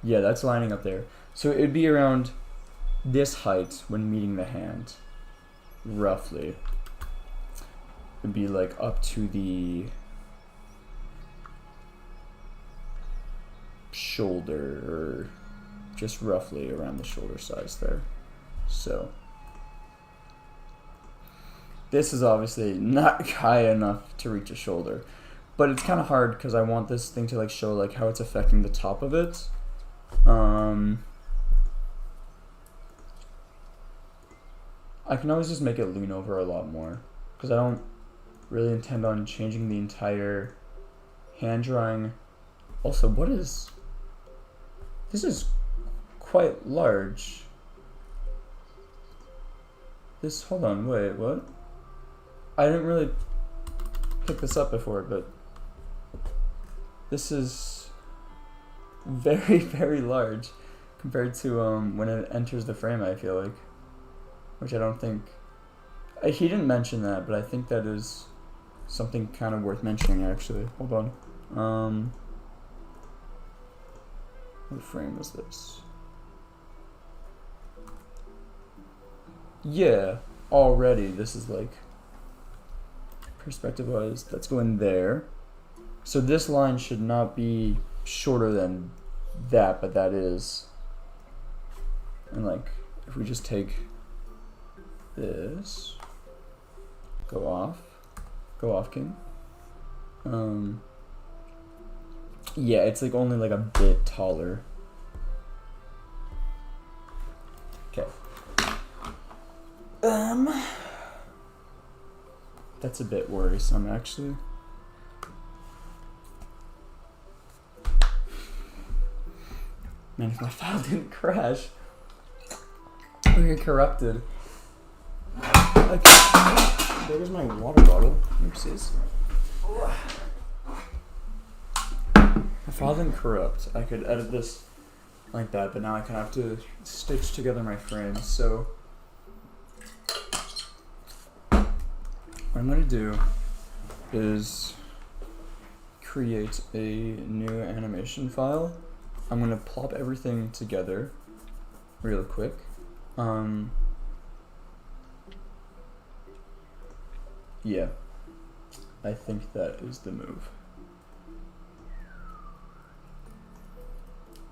[SPEAKER 1] yeah, that's lining up there. So it'd be around this height when meeting the hand, roughly. It'd be like up to the shoulder, or just roughly around the shoulder size there. So this is obviously not high enough to reach a shoulder, but it's kind of hard because I want this thing to like show like how it's affecting the top of it. I can always just make it lean over a lot more because I don't really intend on changing the entire hand drawing. Also, what is this? Is quite large. This, hold on, wait, what? I didn't really pick this up before, but this is very, very large compared to when it enters the frame, I feel like. Which I don't think, he didn't mention that, but I think that is something kind of worth mentioning actually. Hold on. What frame is this? Yeah, already this is like perspective wise, that's going there. So this line should not be shorter than that, but that is. And like, if we just take this, go off king. Yeah, it's like only like a bit taller. Okay. That's a bit worrisome actually. Man, if my file didn't crash, or get corrupted. Okay. There was my water bottle. Oopsies. If I didn't corrupt, I could edit this like that, but now I kind of have to stitch together my frames. So what I'm going to do is create a new animation file. I'm going to plop everything together real quick. Yeah, I think that is the move.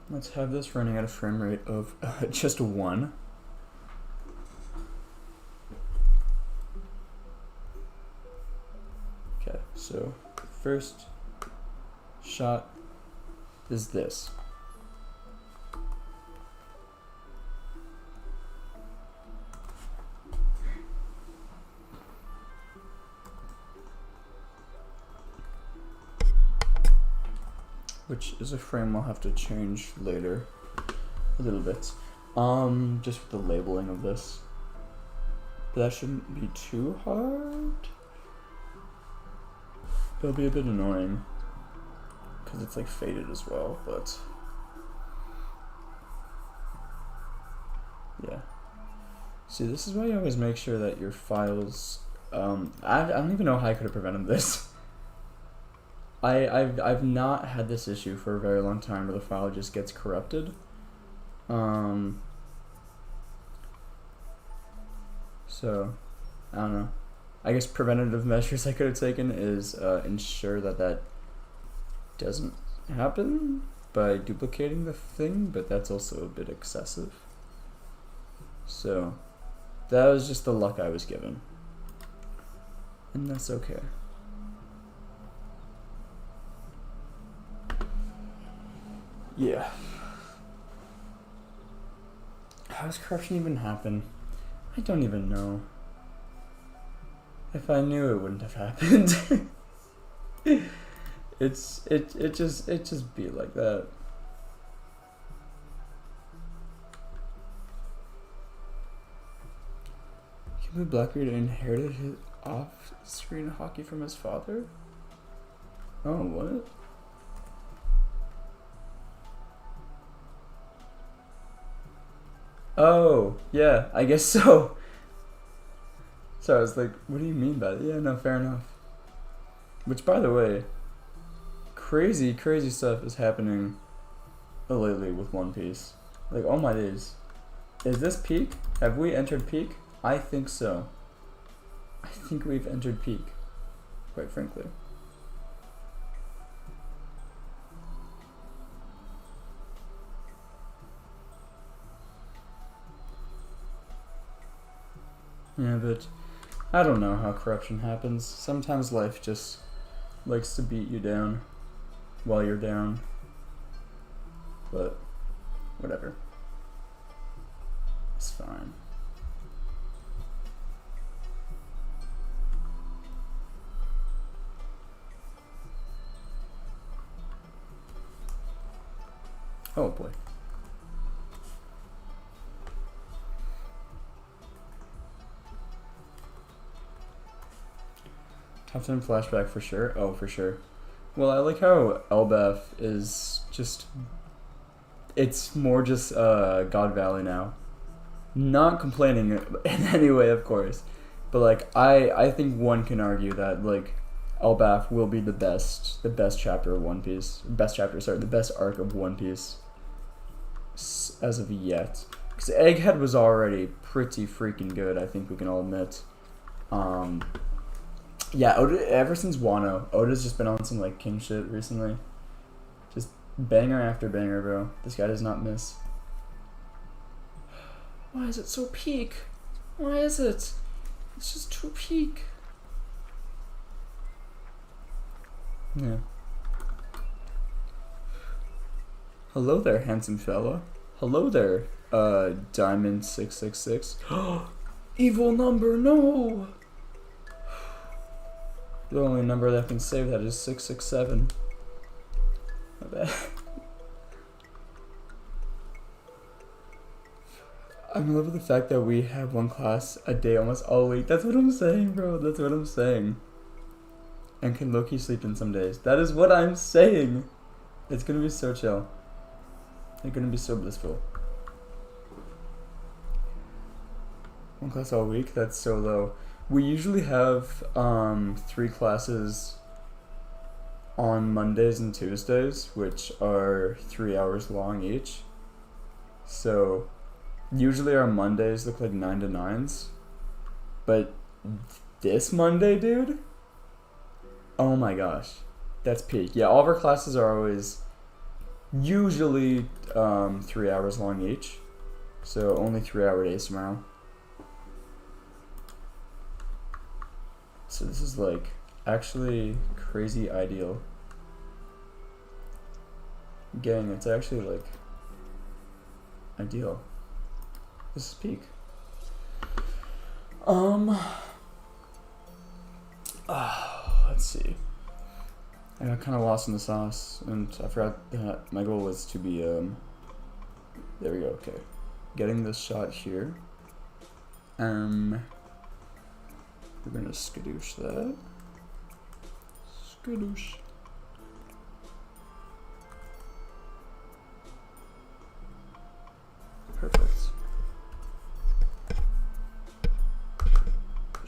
[SPEAKER 1] Let's have this running at a frame rate of just 1. Okay, so first shot is this. Which is a frame we'll have to change later a little bit. Just with the labeling of this. But that shouldn't be too hard. It'll be a bit annoying because it's like faded as well, but yeah. See, this is why you always make sure that your files, I don't even know how I could have prevented this. I've not had this issue for a very long time where the file just gets corrupted. So, I don't know. I guess preventative measures I could have taken is ensure that that doesn't happen by duplicating the thing, but that's also a bit excessive. So, that was just the luck I was given. And that's okay. Yeah. How does corruption even happen? I don't even know. If I knew, it wouldn't have happened. it just be like that. Kimberly Blackbeard inherited his off-screen hockey from his father? Oh, what? Oh, yeah, I guess so. So I was like, what do you mean by that? Yeah, no, fair enough. Which, by the way, crazy stuff is happening lately with One Piece. Like, oh my days. Is this peak? Have we entered peak? I think so. I think we've entered peak, quite frankly. Yeah, but I don't know how corruption happens. Sometimes life just likes to beat you down while you're down. But whatever. It's fine. Oh boy. Top 10 flashback for sure. Oh, for sure. Well, I like how Elbaf is just... It's more just God Valley now. Not complaining in any way, of course. But, like, I think one can argue that, like, Elbaf will be the best chapter of One Piece. The best arc of One Piece. As of yet. Because Egghead was already pretty freaking good, I think we can all admit. Yeah, Oda, ever since Wano, Oda's just been on some, like, king shit recently. Just banger after banger, bro. This guy does not miss. Why is it so peak? Why is it? It's just too peak. Yeah. Hello there, handsome fella. Hello there, Diamond 666. Evil number, no! The only number that can save that is 667. My bad. I'm in love with the fact that we have one class a day almost all week. That's what I'm saying, bro. That's what I'm saying. And can low-key sleep in some days. That is what I'm saying. It's gonna be so chill. It's gonna be so blissful. One class all week? That's so low. We usually have 3 classes on Mondays and Tuesdays, which are 3 hours long each. So usually our Mondays look like 9 to 9s. But this Monday, dude? Oh my gosh. That's peak. Yeah, all of our classes are always usually 3 hours long each. So only 3-hour days tomorrow. So this is like actually crazy ideal. Gang, it's actually like ideal. This is peak. Let's see. I got kind of lost in the sauce, and I forgot that my goal was to be there we go. Okay, getting this shot here. We're gonna skadoosh that. Skadoosh. Perfect.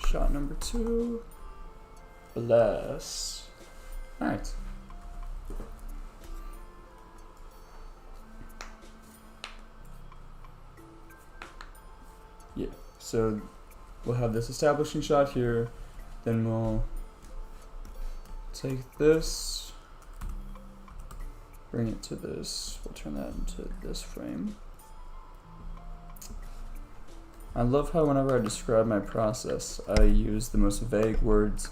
[SPEAKER 1] Shot number 2. Bless. Alright. Yeah, so we'll have this establishing shot here, then we'll take this, bring it to this, we'll turn that into this frame. I love how whenever I describe my process, I use the most vague words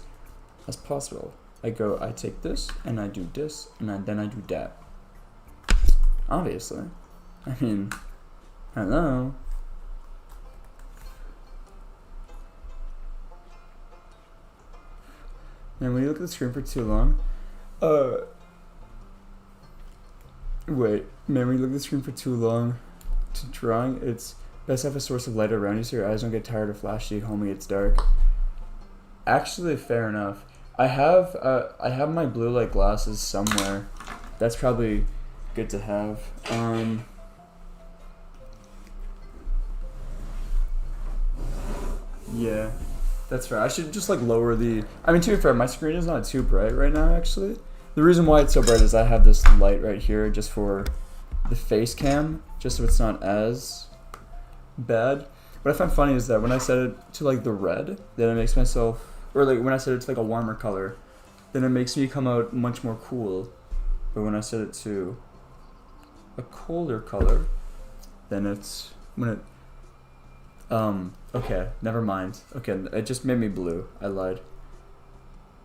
[SPEAKER 1] as possible. I take this, and I do this, and then I do that. Obviously. I mean, hello. And when you look at the screen for too long, wait, man, when you look at the screen for too long to drawing, it's best to have a source of light around you so your eyes don't get tired or flashy home when it's dark. Actually, fair enough. I have my blue light glasses somewhere. That's probably good to have. Yeah, that's fair. I should just like lower the. I mean, to be fair, my screen is not too bright right now. Actually, the reason why it's so bright is I have this light right here just for the face cam, just so it's not as bad. What I find funny is that when I set it to like the red, then it makes myself, or like when I set it to like a warmer color, then it makes me come out much more cool. But when I set it to a colder color, then it's when it. Okay, never mind. Okay, it just made me blue. I lied.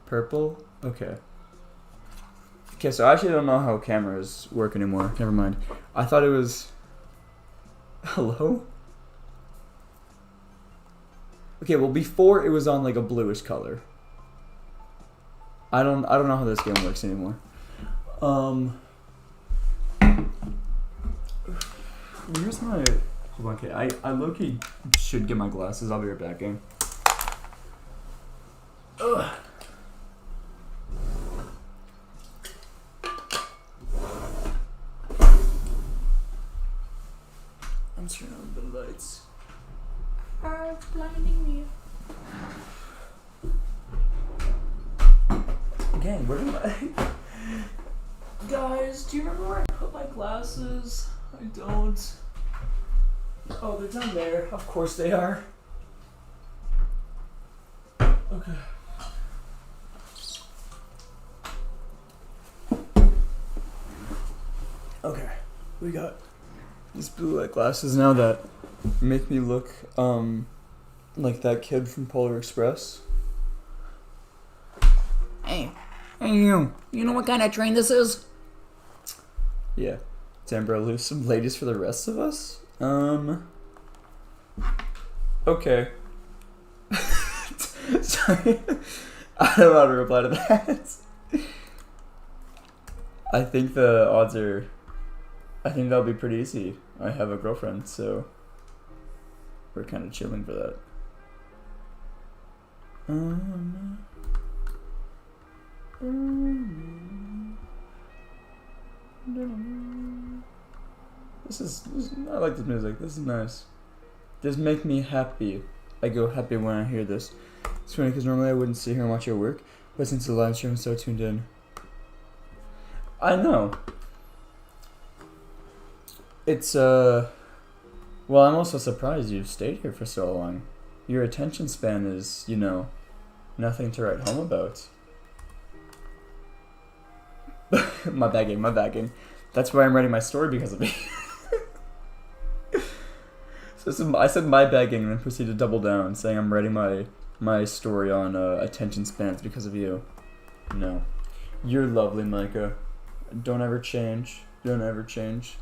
[SPEAKER 1] Purple? Okay. Okay, so I actually don't know how cameras work anymore. Never mind. I thought it was... Hello? Okay, well before it was on like a bluish color. I don't know how this game works anymore. Where's my... Okay, I low-key should get my glasses. I'll be right back, gang. Ugh. I'm turning on the lights.
[SPEAKER 2] It's blinding me.
[SPEAKER 1] Gang, where am I?
[SPEAKER 2] Guys, do you remember where I put my glasses? I don't.
[SPEAKER 1] Oh, they're down there. Of course they are. Okay. Okay. We got these blue light glasses now that make me look like that kid from Polar Express.
[SPEAKER 2] Hey you. You know what kind of train this is?
[SPEAKER 1] Yeah. Damn, bro, lose some ladies for the rest of us? Okay. Sorry. I don't know how to reply to that. I think the odds are... I think that'll be pretty easy. I have a girlfriend, so... We're kind of chilling for that. I like this music. This is nice. This make me happy. I go happy when I hear this. It's funny because normally I wouldn't sit here and watch your work, but since the live stream, I'm so tuned in. I know. It's well, I'm also surprised you've stayed here for so long. Your attention span is, you know, nothing to write home about. My bagging. That's why I'm writing my story, because of me. So I said my bagging and then proceeded to double down, saying I'm writing my story on attention spans because of you. No. You're lovely, Micah. Don't ever change. Don't ever change.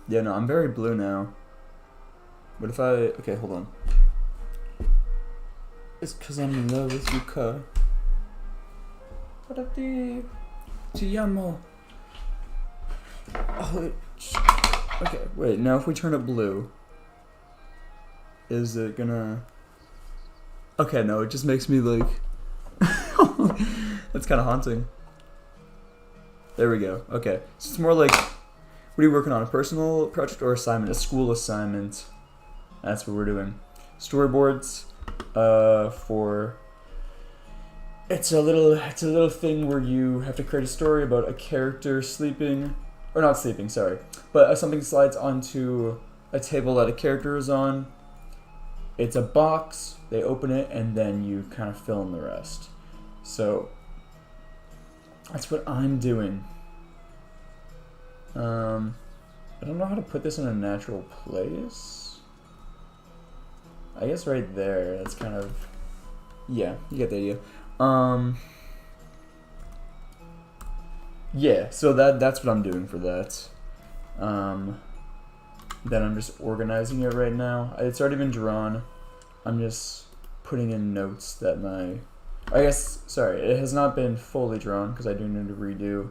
[SPEAKER 1] Yeah, no, I'm very blue now. What if I... Okay, hold on. It's because I'm in love with you, Ka. What up, Te amo. Oh, okay, wait, now if we turn it blue, is it gonna... Okay, no, it just makes me like... That's kind of haunting. There we go, okay. So it's more like, what are you working on, a personal project or assignment? A school assignment. That's what we're doing. Storyboards, for... It's a little thing where you have to create a story about a character sleeping, or not sleeping, sorry, but something slides onto a table that a character is on. It's a box, they open it, and then you kind of fill in the rest. So that's what I'm doing. I don't know how to put this in a natural place. I guess right there, that's kind of, yeah, you get the idea. yeah, so that's what I'm doing for that. Then I'm just organizing it right now. It's already been drawn. I'm just putting in notes that sorry, it has not been fully drawn because I do need to redo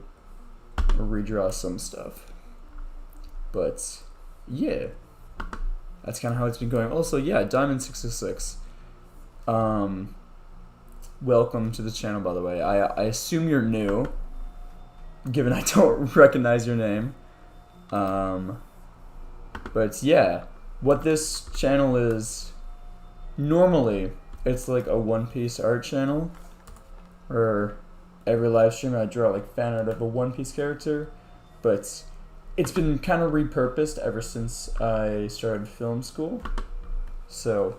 [SPEAKER 1] or redraw some stuff. But yeah, that's kind of how it's been going. Also, yeah, Diamond666. Welcome to the channel, by the way. I assume you're new, given I don't recognize your name. But yeah, what this channel is, normally it's like a One Piece art channel, or every live stream I draw like fan art of a One Piece character, but it's been kind of repurposed ever since I started film school. So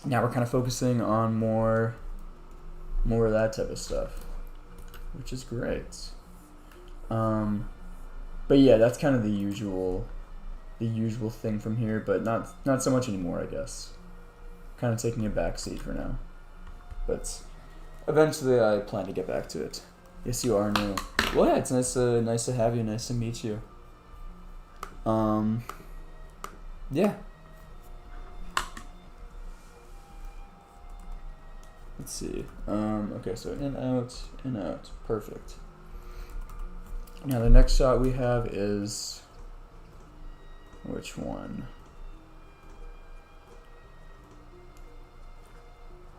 [SPEAKER 1] now we're kind of focusing on more of that type of stuff, which is great. But yeah, that's kind of the usual thing from here, but not so much anymore, I guess. Kind of taking a back seat for now, but eventually I plan to get back to it. Yes, you are new. Well, yeah, it's nice to have you. Nice to meet you. Yeah. Let's see. Okay, so in, out. Perfect. Now the next shot we have is, which one?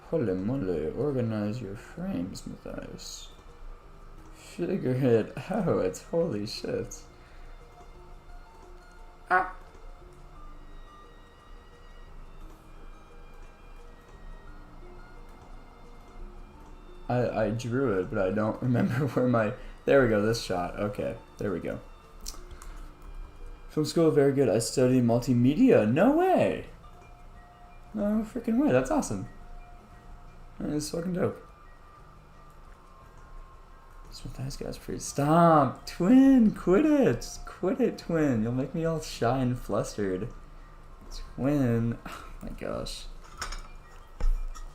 [SPEAKER 1] Holy moly, organize your frames, Matthias. Figure it out, holy shit. Ah. I drew it, but I don't remember where my... There we go, this shot. Okay, there we go. Film school, very good. I study multimedia. No way! No freaking way, that's awesome. That's fucking dope. This guy's pretty... Stop! Twin! Quit it! Quit it, Twin! You'll make me all shy and flustered. Twin! Oh my gosh.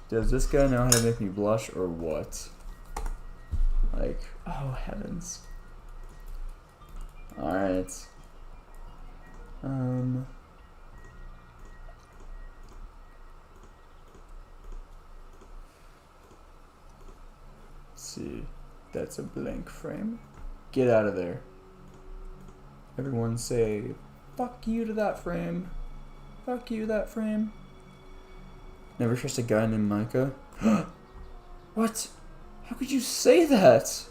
[SPEAKER 1] Does this guy know how to make me blush or what? Like, oh heavens. Alright. Let's see. That's a blank frame. Get out of there. Everyone say, fuck you to that frame. Fuck you, that frame. Never trust a guy named Micah. What? How could you say that?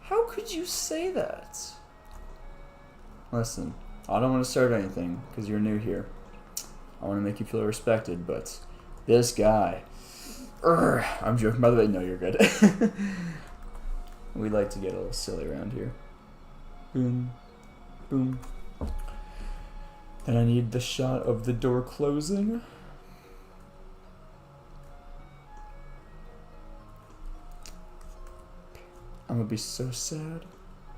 [SPEAKER 1] How could you say that? Listen, I don't want to start anything because you're new here. I want to make you feel respected, but this guy... I'm joking. By the way, no, you're good. We like to get a little silly around here. Boom. Boom. Then I need the shot of the door closing. I'm gonna be so sad.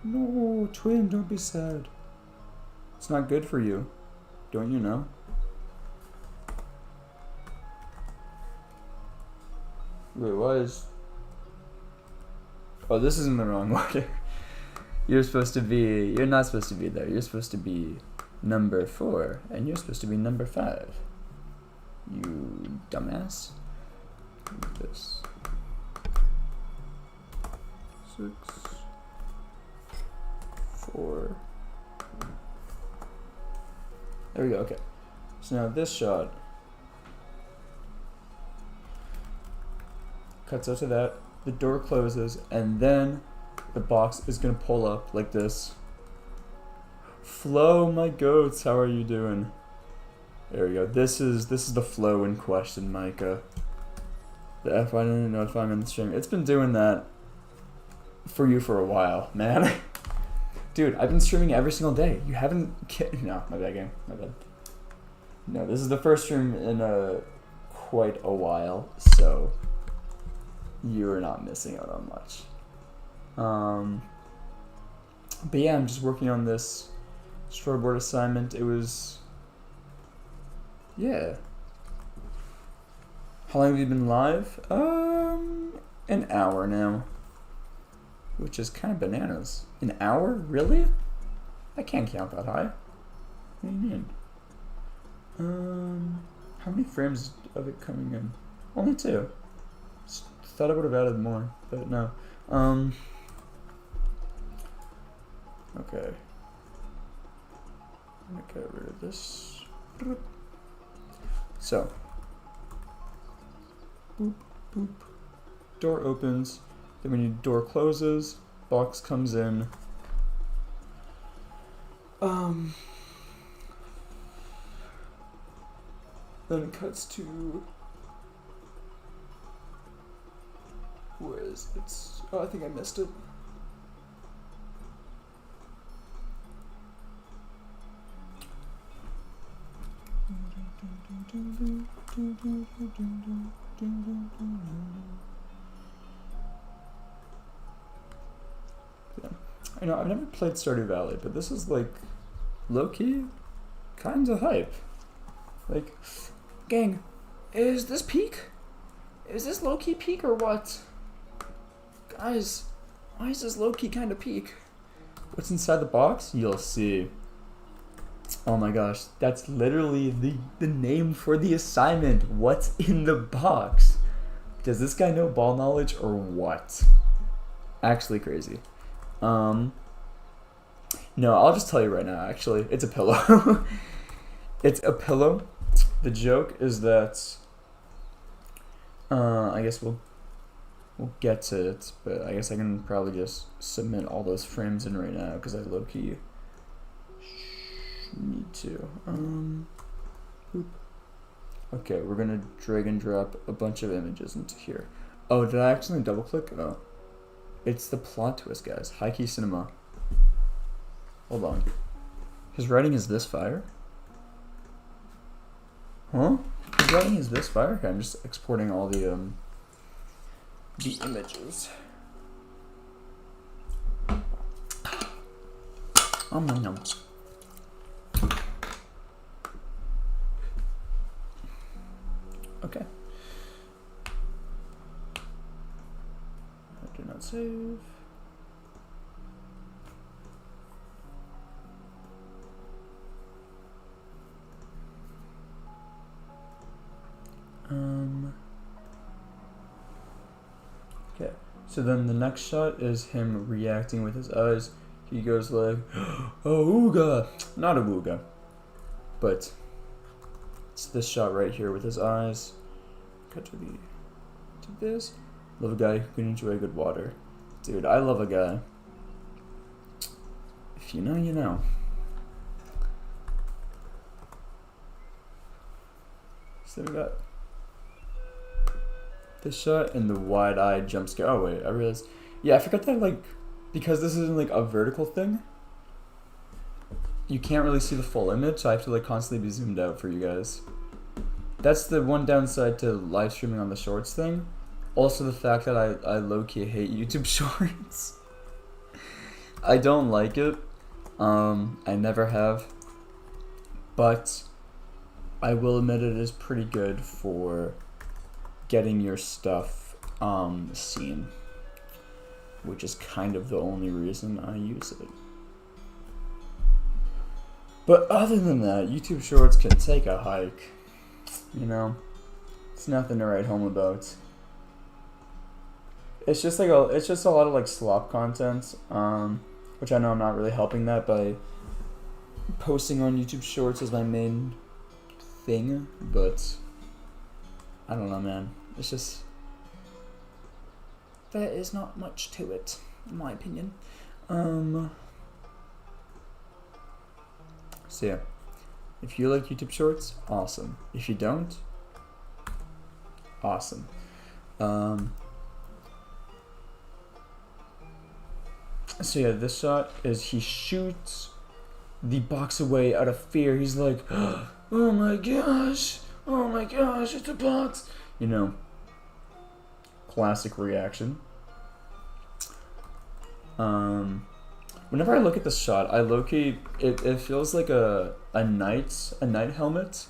[SPEAKER 1] No, Twin, don't be sad. It's not good for you. Don't you know? Wait, why is... Oh, this is in the wrong order. You're supposed to be... You're not supposed to be there. You're supposed to be number 4, and you're supposed to be number 5. You dumbass. This. 6, 4. There we go, okay. So now this shot cuts out to that, the door closes, and then the box is gonna pull up like this. Flo, my goats, how are you doing? There we go. This is the flow in question, Micah. The F, I don't know if I'm in the stream. It's been doing that for you for a while, man. Dude, I've been streaming every single day. You haven't... No, my bad game. My bad. No, this is the first stream in quite a while, so you're not missing out on much. But yeah, I'm just working on this storyboard assignment. It was... Yeah. How long have you been live? An hour now. which is kind of bananas. An hour? Really? I can't count that high. What do you mean? How many frames of it coming in? Only 2. Thought I would have added more, but no. Okay. I'm gonna get rid of this. So, boop, boop. Door opens. Then when your door closes, box comes in. Then it cuts to. Where is it? Oh, I think I missed it. Yeah. I know I've never played Stardew Valley, but this is like low-key kinds of hype. Like, gang, is this peak? Is this low-key peak or what? Guys, why is this low-key kind of peak? What's inside the box? You'll see. Oh my gosh, that's literally the name for the assignment. What's in the box? Does this guy know ball knowledge or what? Actually crazy. No, I'll just tell you right now, actually. It's a pillow. It's a pillow. The joke is that I guess we'll get to it, but I guess I can probably just submit all those frames in right now because I low-key need to. Boop. Okay, we're gonna drag and drop a bunch of images into here. Oh, did I accidentally double click? Oh, it's the plot twist, guys. High key cinema. Hold on. His writing is this fire? Huh? His writing is this fire? Okay, I'm just exporting all the images. Oh my no. Okay. I do not save. Okay, so then the next shot is him reacting with his eyes. He goes like, oh, ooga. Not a wooga, but it's this shot right here with his eyes. Cut to this. Love a guy who can enjoy good water. Dude, I love a guy. If you know, you know. So we got this shot and the wide-eyed jump scare. Oh wait, I realized. Yeah, I forgot that, like, because this isn't like a vertical thing, you can't really see the full image, so I have to like constantly be zoomed out for you guys. That's the one downside to live streaming on the shorts thing. Also the fact that I low-key hate YouTube shorts. I don't like it. I never have. But I will admit it is pretty good for getting your stuff seen, which is kind of the only reason I use it. But other than that, YouTube Shorts can take a hike. You know, it's nothing to write home about. It's just like it's just a lot of like slop content, which I know I'm not really helping that by posting on YouTube Shorts as my main thing, but I don't know, man. It's just there is not much to it, in my opinion. So yeah, if you like YouTube Shorts, awesome. If you don't, awesome. So yeah, this shot is he shoots the box away out of fear. He's like, oh my gosh, it's a box. You know, classic reaction. Whenever I look at this shot, I low-key, it feels like a knight helmet.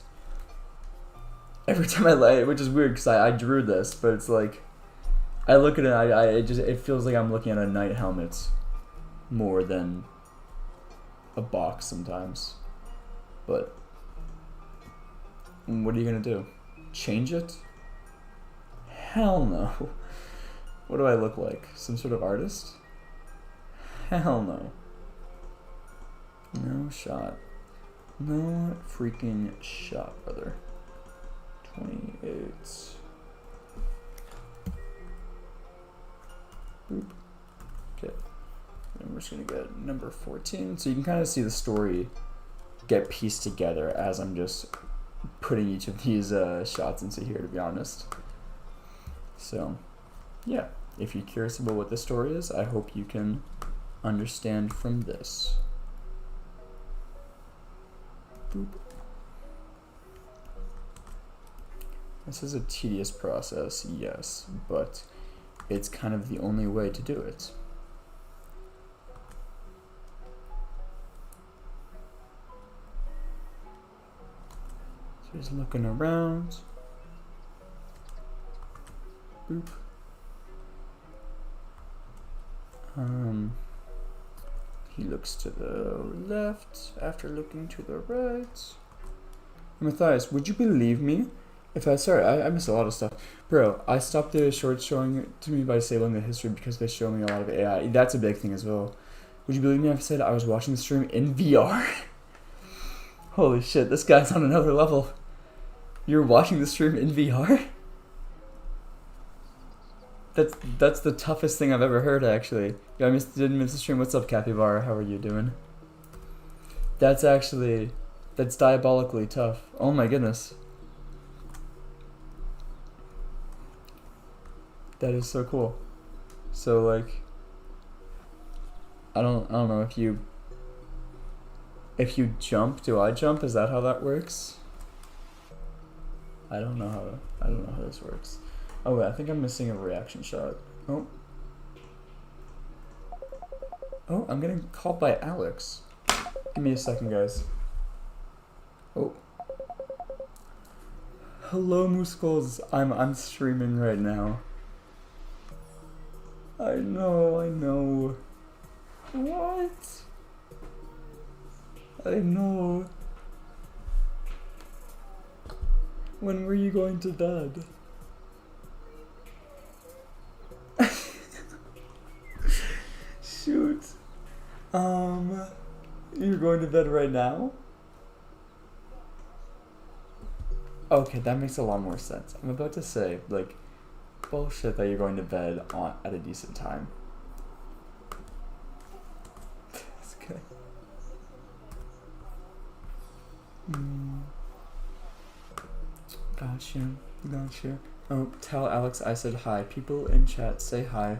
[SPEAKER 1] Every time I lay it, which is weird because I drew this, but it's like, I look at it, it feels like I'm looking at a knight helmet more than a box sometimes. But what are you gonna do? Change it? Hell no. What do I look like? Some sort of artist? Hell no. No shot. No freaking shot, brother. 28. Boop. Okay. And we're just gonna get number 14. So you can kind of see the story get pieced together as I'm just putting each of these shots into here, to be honest. So, yeah. If you're curious about what this story is, I hope you can understand from this. Boop. This is a tedious process, yes, but it's kind of the only way to do it. So just looking around. Boop. He looks to the left after looking to the right. Matthias, would you believe me? I missed a lot of stuff. Bro, I stopped the shorts showing it to me by disabling the history because they show me a lot of AI. That's a big thing as well. Would you believe me if I said I was watching the stream in VR? Holy shit, this guy's on another level. You're watching the stream in VR? That's the toughest thing I've ever heard, actually. Yeah, didn't miss the stream. What's up, Capybara? How are you doing? That's diabolically tough. Oh my goodness. That is so cool. So like, I don't know if you jump, do I jump? Is that how that works? I don't know how this works. Oh wait, I think I'm missing a reaction shot. Oh, I'm getting called by Alex. Give me a second, guys. Oh. Hello, Muscles. I'm streaming right now. I know. What? I know. When were you going to bed? Shoot. You're going to bed right now? Okay, that makes a lot more sense. I'm about to say, like, bullshit that you're going to bed at a decent time. That's okay. Gotcha. Oh, tell Alex I said hi. People in chat, say hi.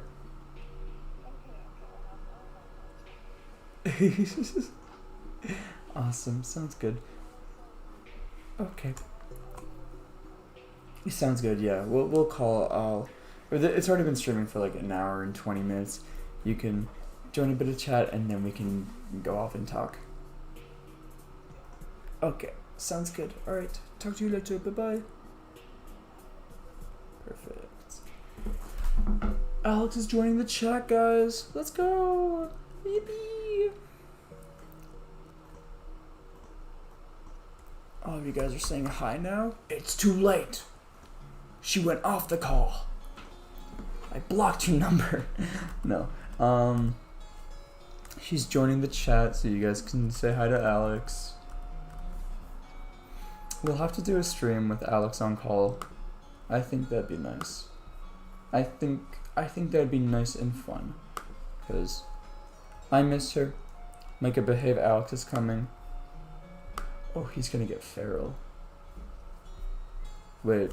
[SPEAKER 1] Awesome, sounds good. Okay. Sounds good, yeah. We'll call, it's already been streaming for like an hour and 20 minutes. You can join a bit of chat and then we can go off and talk. Okay, sounds good. Alright, talk to you later, bye-bye. Perfect. Alex is joining the chat, guys. Let's go! Yippee! All of you guys are saying hi now? It's too late! She went off the call. I blocked your number. No. She's joining the chat so you guys can say hi to Alex. We'll have to do a stream with Alex on call. I think that'd be nice. I think that'd be nice and fun. Because I miss her. Make it behave, Alex is coming. Oh, he's gonna get feral. Wait.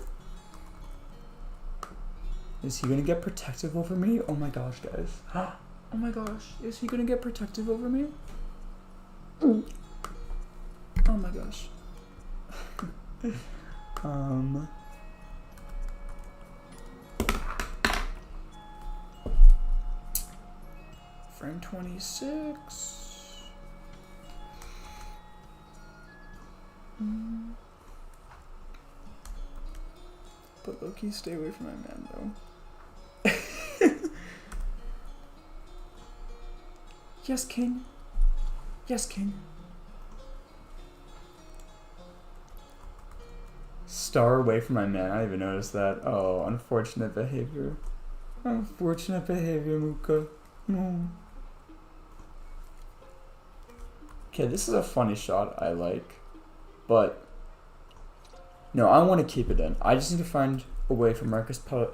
[SPEAKER 1] Is he gonna get protective over me? Oh my gosh, guys. Oh my gosh. Is he gonna get protective over me? Oh my gosh. Frame 26. But low-key, stay away from my man, though. Yes, king. Yes, king. Star away from my man. I didn't even notice that. Oh, unfortunate behavior. Unfortunate behavior, Muka. Okay, this is a funny shot I like. But no, I want to keep it in. I just need to find a way for Marcus I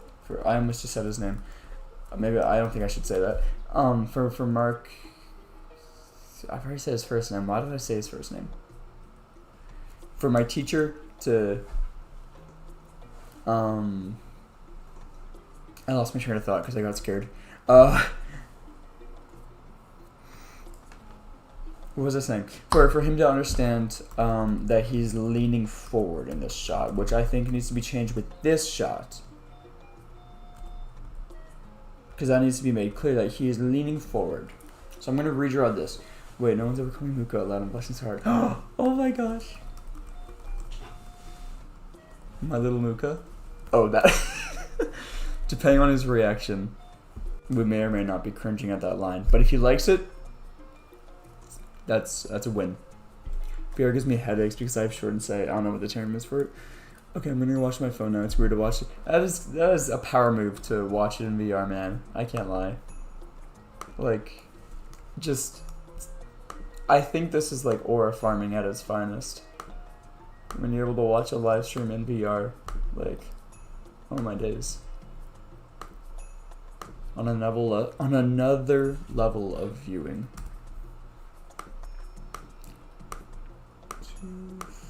[SPEAKER 1] almost just said his name. Maybe I don't think I should say that. For Mark, I've already said his first name. Why did I say his first name? For my teacher to I lost my train of thought because I got scared. What was I saying? For him to understand that he's leaning forward in this shot, which I think needs to be changed with this shot. Because that needs to be made clear that he is leaning forward. So I'm going to redraw this. Wait, no one's ever calling Muka loud and bless his heart. Oh my gosh. My little Muka. Oh, that. Depending on his reaction, we may or may not be cringing at that line. But if he likes it, that's a win. VR gives me headaches because I have short and sight. I don't know what the term is for it. Okay, I'm gonna watch my phone now. It's weird to watch it. That is a power move to watch it in VR, man. I can't lie. Like, just, I think this is like aura farming at its finest. When you're able to watch a live stream in VR, like, oh my days. On another level of viewing.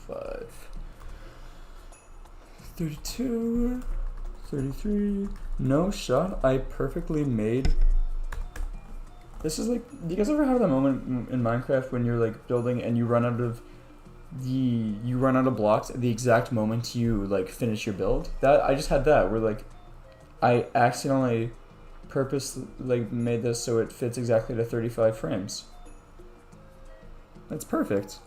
[SPEAKER 1] 5. 32, 33, no shot, I perfectly made. This is like, do you guys ever have that moment in Minecraft when you're like building and you run out of blocks at the exact moment you like finish your build? That, I just had that where like, I accidentally like made this so it fits exactly to 35 frames. That's perfect.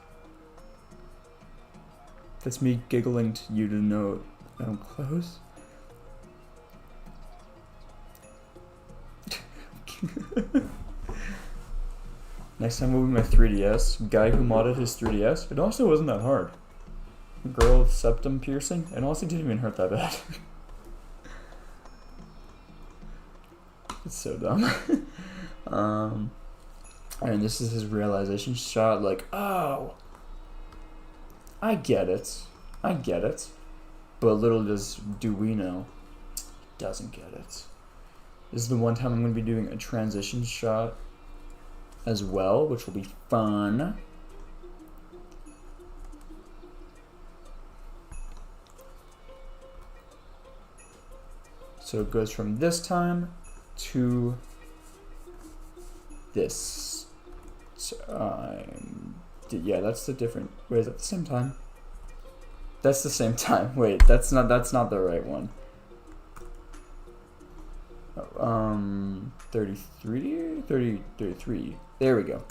[SPEAKER 1] That's me giggling to you to know that I'm close. Next time will be my 3DS. Guy who modded his 3DS. It also wasn't that hard. Girl with septum piercing. It honestly didn't even hurt that bad. It's so dumb. And this is his realization shot. Like, oh, I get it. But little do we know, he doesn't get it. This is the one time I'm going to be doing a transition shot as well, which will be fun. So it goes from this time to this time. Yeah, that's the different. Wait, is that the same time? That's the same time. Wait, that's not the right one. 33. There we go.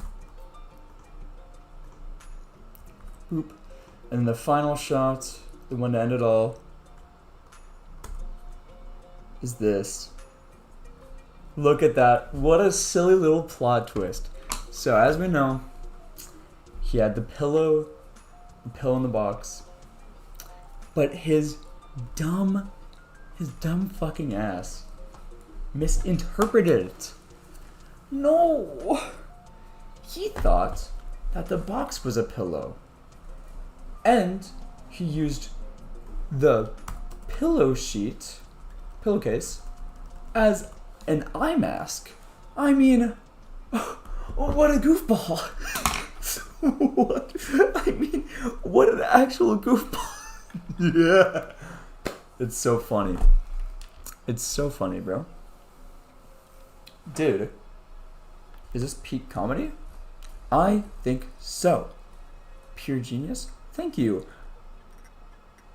[SPEAKER 1] Boop. And the final shot, the one to end it all, is this. Look at that. What a silly little plot twist. So as we know, he had the pillow in the box, but his dumb fucking ass misinterpreted it. No! He thought that the box was a pillow, and he used the pillowcase as an eye mask. I mean, what a goofball. What an actual goofball. Yeah. It's so funny. It's so funny, bro. Dude, is this peak comedy? I think so. Pure genius? Thank you.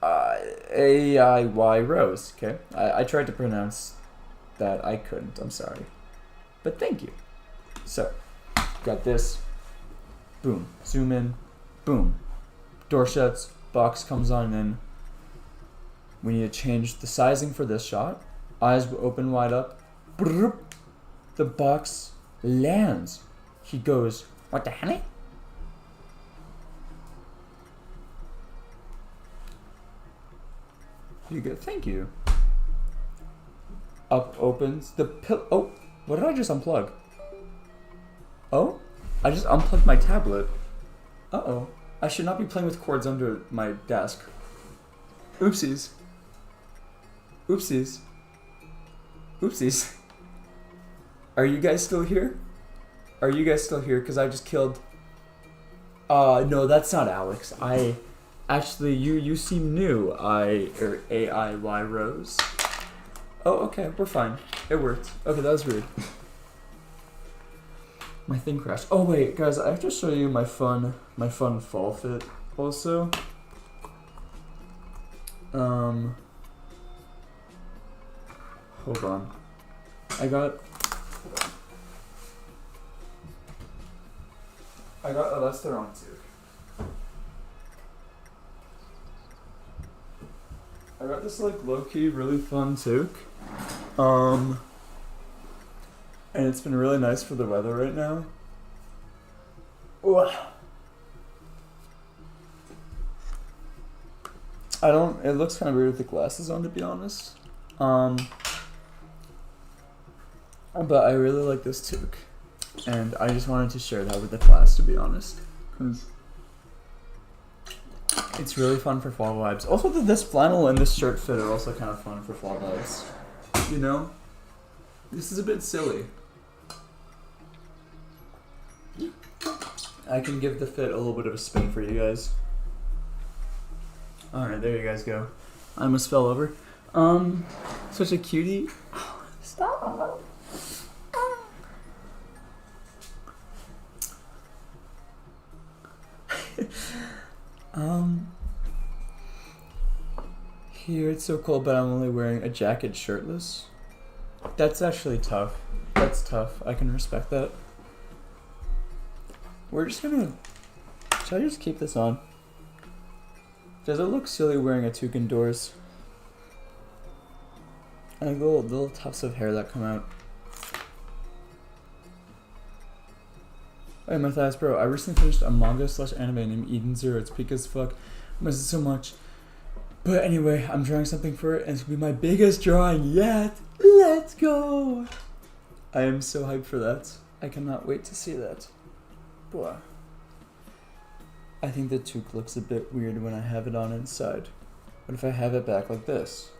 [SPEAKER 1] AIY Rose, okay? I tried to pronounce that. I couldn't. I'm sorry. But thank you. So, got this. Boom. Zoom in. Boom. Door shuts. Box comes on in. We need to change the sizing for this shot. Eyes open wide up. The box lands he goes, "What the honey?" You go, "Thank you." Up opens the pill. Oh, what did I just unplug? Oh, I just unplugged my tablet. Uh-oh. I should not be playing with cords under my desk. Oopsies. Oopsies. Oopsies. Are you guys still here? Are you guys still here? Because I just killed... no, that's not Alex. Actually, you seem new. AIY Rose. Oh, okay, we're fine. It worked. Okay, that was weird. My thing crashed. Oh wait, guys, I have to show you my fun fall fit also. Hold on. I got a Lester too. I got this like low-key really fun toque. And it's been really nice for the weather right now. Ooh. It looks kind of weird with the glasses on, to be honest. But I really like this toque. And I just wanted to share that with the class, to be honest. 'Cause it's really fun for fall vibes. Also, this flannel and this shirt fit are also kind of fun for fall vibes. You know? This is a bit silly. I can give the fit a little bit of a spin for you guys. Alright, there you guys go. I almost fell over. Such a cutie. Stop. Here it's so cold, but I'm only wearing a jacket shirtless. That's actually tough. That's tough. I can respect that. We're just gonna... Should I just keep this on? Does it look silly wearing a toque indoors? And like little tufts of hair that come out. Hey Matthias, bro, I recently finished a manga/anime named Eden Zero. It's peak as fuck. I miss it so much. But anyway, I'm drawing something for it, and it's gonna be my biggest drawing yet. Let's go! I am so hyped for that. I cannot wait to see that. Boy. I think the toque looks a bit weird when I have it on inside. What if I have it back like this?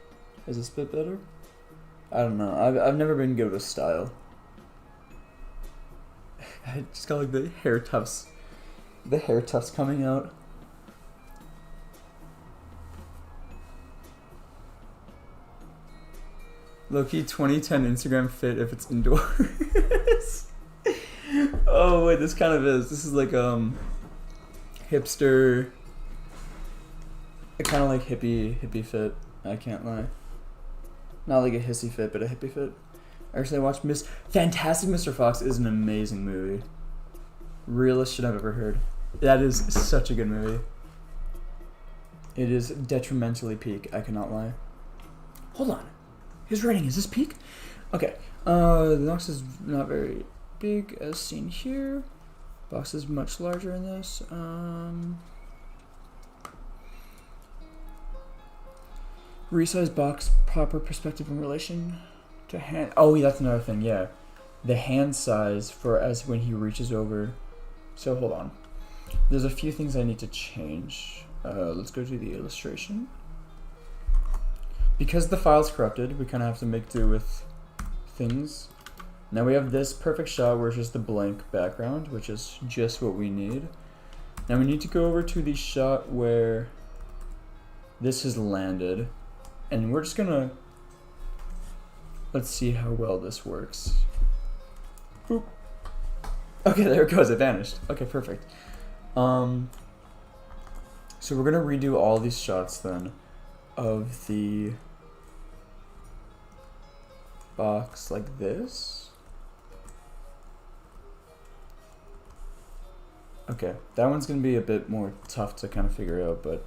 [SPEAKER 1] Is this a bit better? I don't know. I've never been good with style. I just got like the hair tufts coming out. Low-key 2010 Instagram fit if it's indoors. Oh wait, this kind of is. This is like hipster, kind of like hippie fit. I can't lie. Not like a hissy fit, but a hippie fit. I recently watched Fantastic Mr. Fox is an amazing movie. Realest shit I've ever heard. That is such a good movie. It is detrimentally peak, I cannot lie. Hold on. His rating, is this peak? Okay. The box is not very big as seen here. Box is much larger in this. Resize box, proper perspective in relation to hand. Oh, yeah, that's another thing. Yeah, the hand size for as when he reaches over. So hold on. There's a few things I need to change. Let's go to the illustration. Because the file's corrupted, we kind of have to make do with things. Now we have this perfect shot where it's just a blank background, which is just what we need. Now we need to go over to the shot where this has landed. And we're just gonna... Let's see how well this works. Boop. Okay, there it goes. It vanished. Okay, perfect. So we're gonna redo all these shots then of the box like this. Okay, that one's gonna be a bit more tough to kind of figure out, but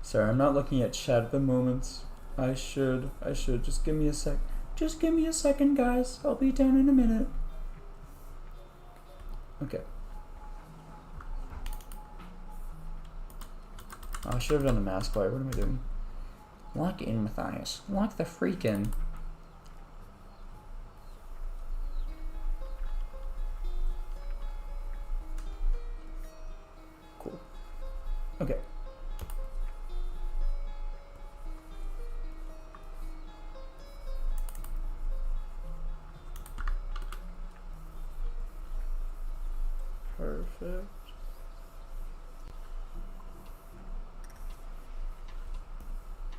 [SPEAKER 1] sorry, I'm not looking at chat at the moment. I should. Just give me a sec. Just give me a second, guys. I'll be down in a minute. Okay. Oh, I should have done a mask fire. What am I doing? Lock in, Matthias. Lock the freaking. Cool. Okay. Perfect.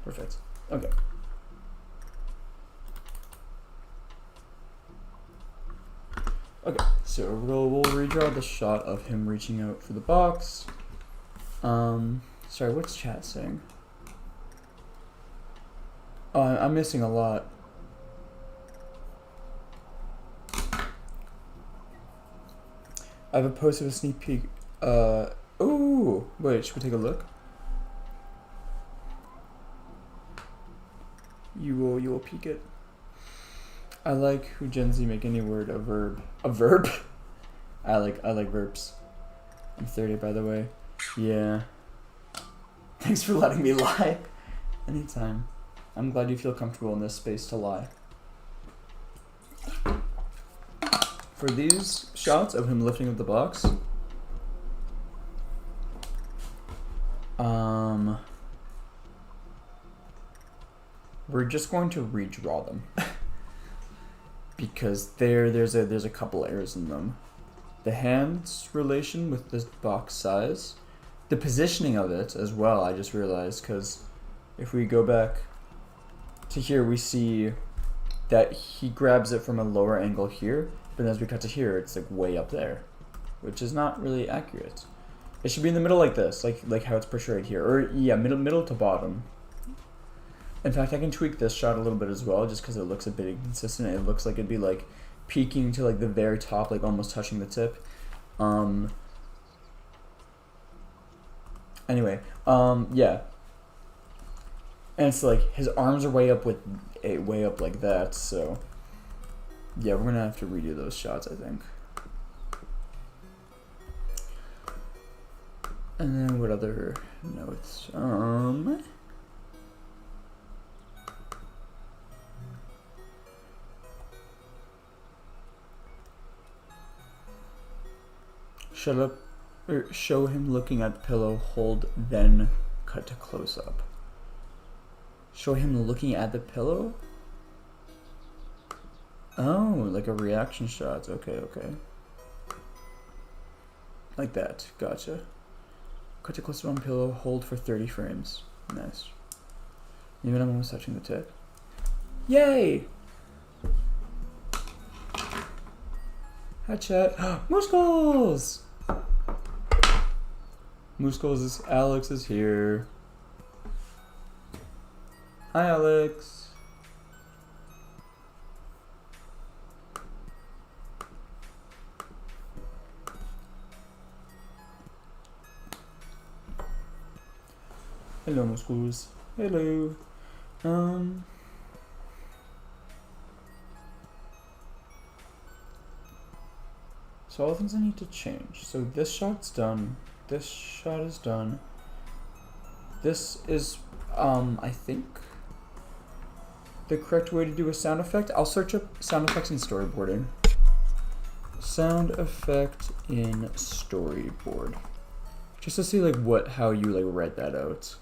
[SPEAKER 1] Perfect. Okay. Okay, so we'll redraw the shot of him reaching out for the box. Sorry, what's chat saying? Oh, I'm missing a lot. I have a post of a sneak peek. Ooh, wait, should we take a look? You will peek it. I like who Gen Z make any word a verb. A verb? I like verbs. I'm 30, by the way. Yeah. Thanks for letting me lie. Anytime. I'm glad you feel comfortable in this space to lie. For these shots of him lifting up the box, we're just going to redraw them because there's a couple errors in them. The hand's relation with the box size, the positioning of it as well. I just realized, because if we go back to here, we see that he grabs it from a lower angle here, but as we cut to here, it's like way up there, which is not really accurate. It should be in the middle like this, like how it's portrayed here, or yeah, middle to bottom. In fact, I can tweak this shot a little bit as well, just because it looks a bit inconsistent. It looks like it'd be like peeking to like the very top, like almost touching the tip. Anyway, yeah. And it's like his arms are way up like that, so yeah, we're gonna have to redo those shots, I think. And then what other notes? Shut up, or show him looking at the pillow, hold, then cut to close up. Show him looking at the pillow? Oh, like a reaction shot. Okay. Like that. Gotcha. Cut to close up on pillow, hold for 30 frames. Nice. Even I'm almost touching the tip. Yay! Hi chat. Muscles! Alex is here. Hi Alex. Hello Muscles. Hello. So all the things I need to change. So this shot's done. This shot is done. This is, I think, the correct way to do a sound effect. I'll search up sound effects in storyboarding. Sound effect in storyboard. Just to see like how you like read that out.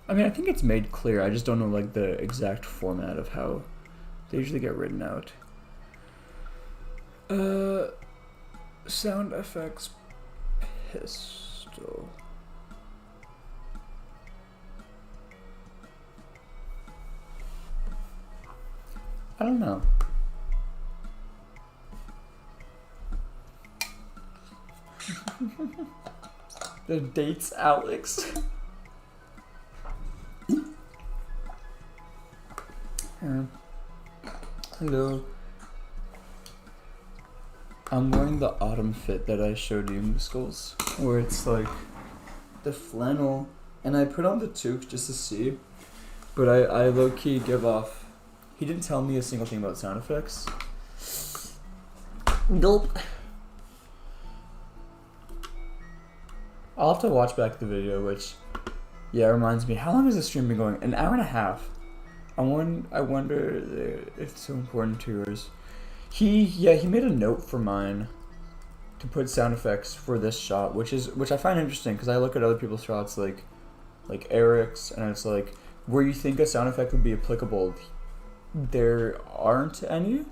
[SPEAKER 1] I mean, I think it's made clear. I just don't know like the exact format of how they usually get written out. Sound effects pistol. I don't know. The dates, Alex. Hello. I'm wearing the autumn fit that I showed you, Skulls, where it's like the flannel, and I put on the toque just to see, but I low-key give off. He didn't tell me a single thing about sound effects. Gulp. I'll have to watch back the video, which, yeah, reminds me. How long has the stream been going? An hour and a half. I wonder if it's so important to yours. He made a note for mine to put sound effects for this shot, which I find interesting because I look at other people's shots like Eric's, and it's like where you think a sound effect would be applicable, there aren't any.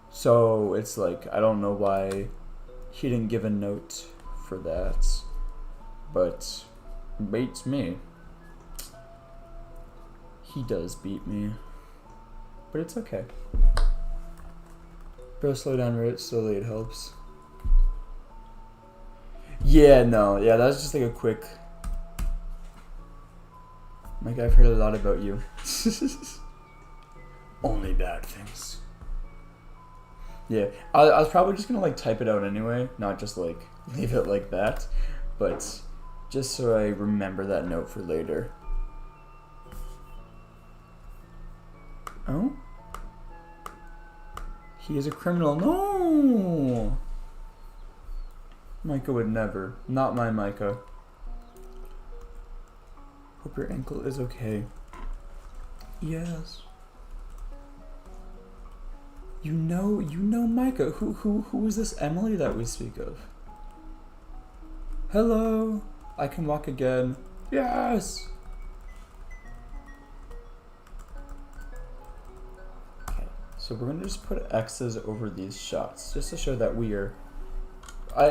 [SPEAKER 1] So it's like I don't know why he didn't give a note for that, but beats me. He does beat me, but it's okay. Bro, slow down, right? Slowly it helps. Yeah, no, yeah, that was just like a quick. Like, I've heard a lot about you. Only bad things. Yeah, I was probably just gonna like type it out anyway, not just like leave it like that, but just so I remember that note for later. Oh? He is a criminal. No! Micah would never. Not my Micah. Hope your ankle is okay. Yes. You know Micah. Who is this Emily that we speak of? Hello. I can walk again. Yes. So we're going to just put X's over these shots, just to show that we are,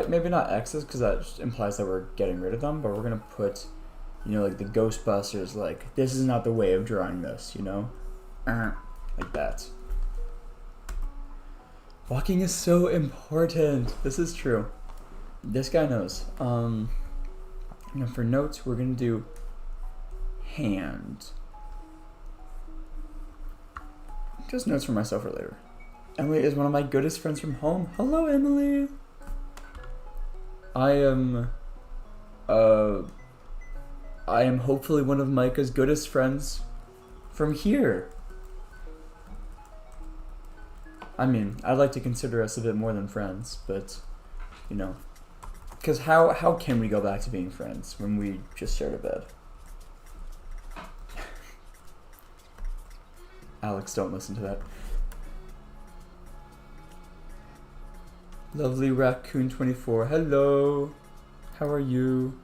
[SPEAKER 1] maybe not X's, because that just implies that we're getting rid of them, but we're going to put, you know, like the Ghostbusters, like, this is not the way of drawing this, you know? Like that. Walking is so important. This is true. This guy knows. And for notes, we're going to do hand. Just notes for myself for later. Emily is one of my goodest friends from home. Hello, Emily. I am hopefully one of Micah's goodest friends from here. I mean, I'd like to consider us a bit more than friends, but, you know, because how can we go back to being friends when we just shared a bed? Alex, don't listen to that. Lovely Raccoon 24. Hello. How are you?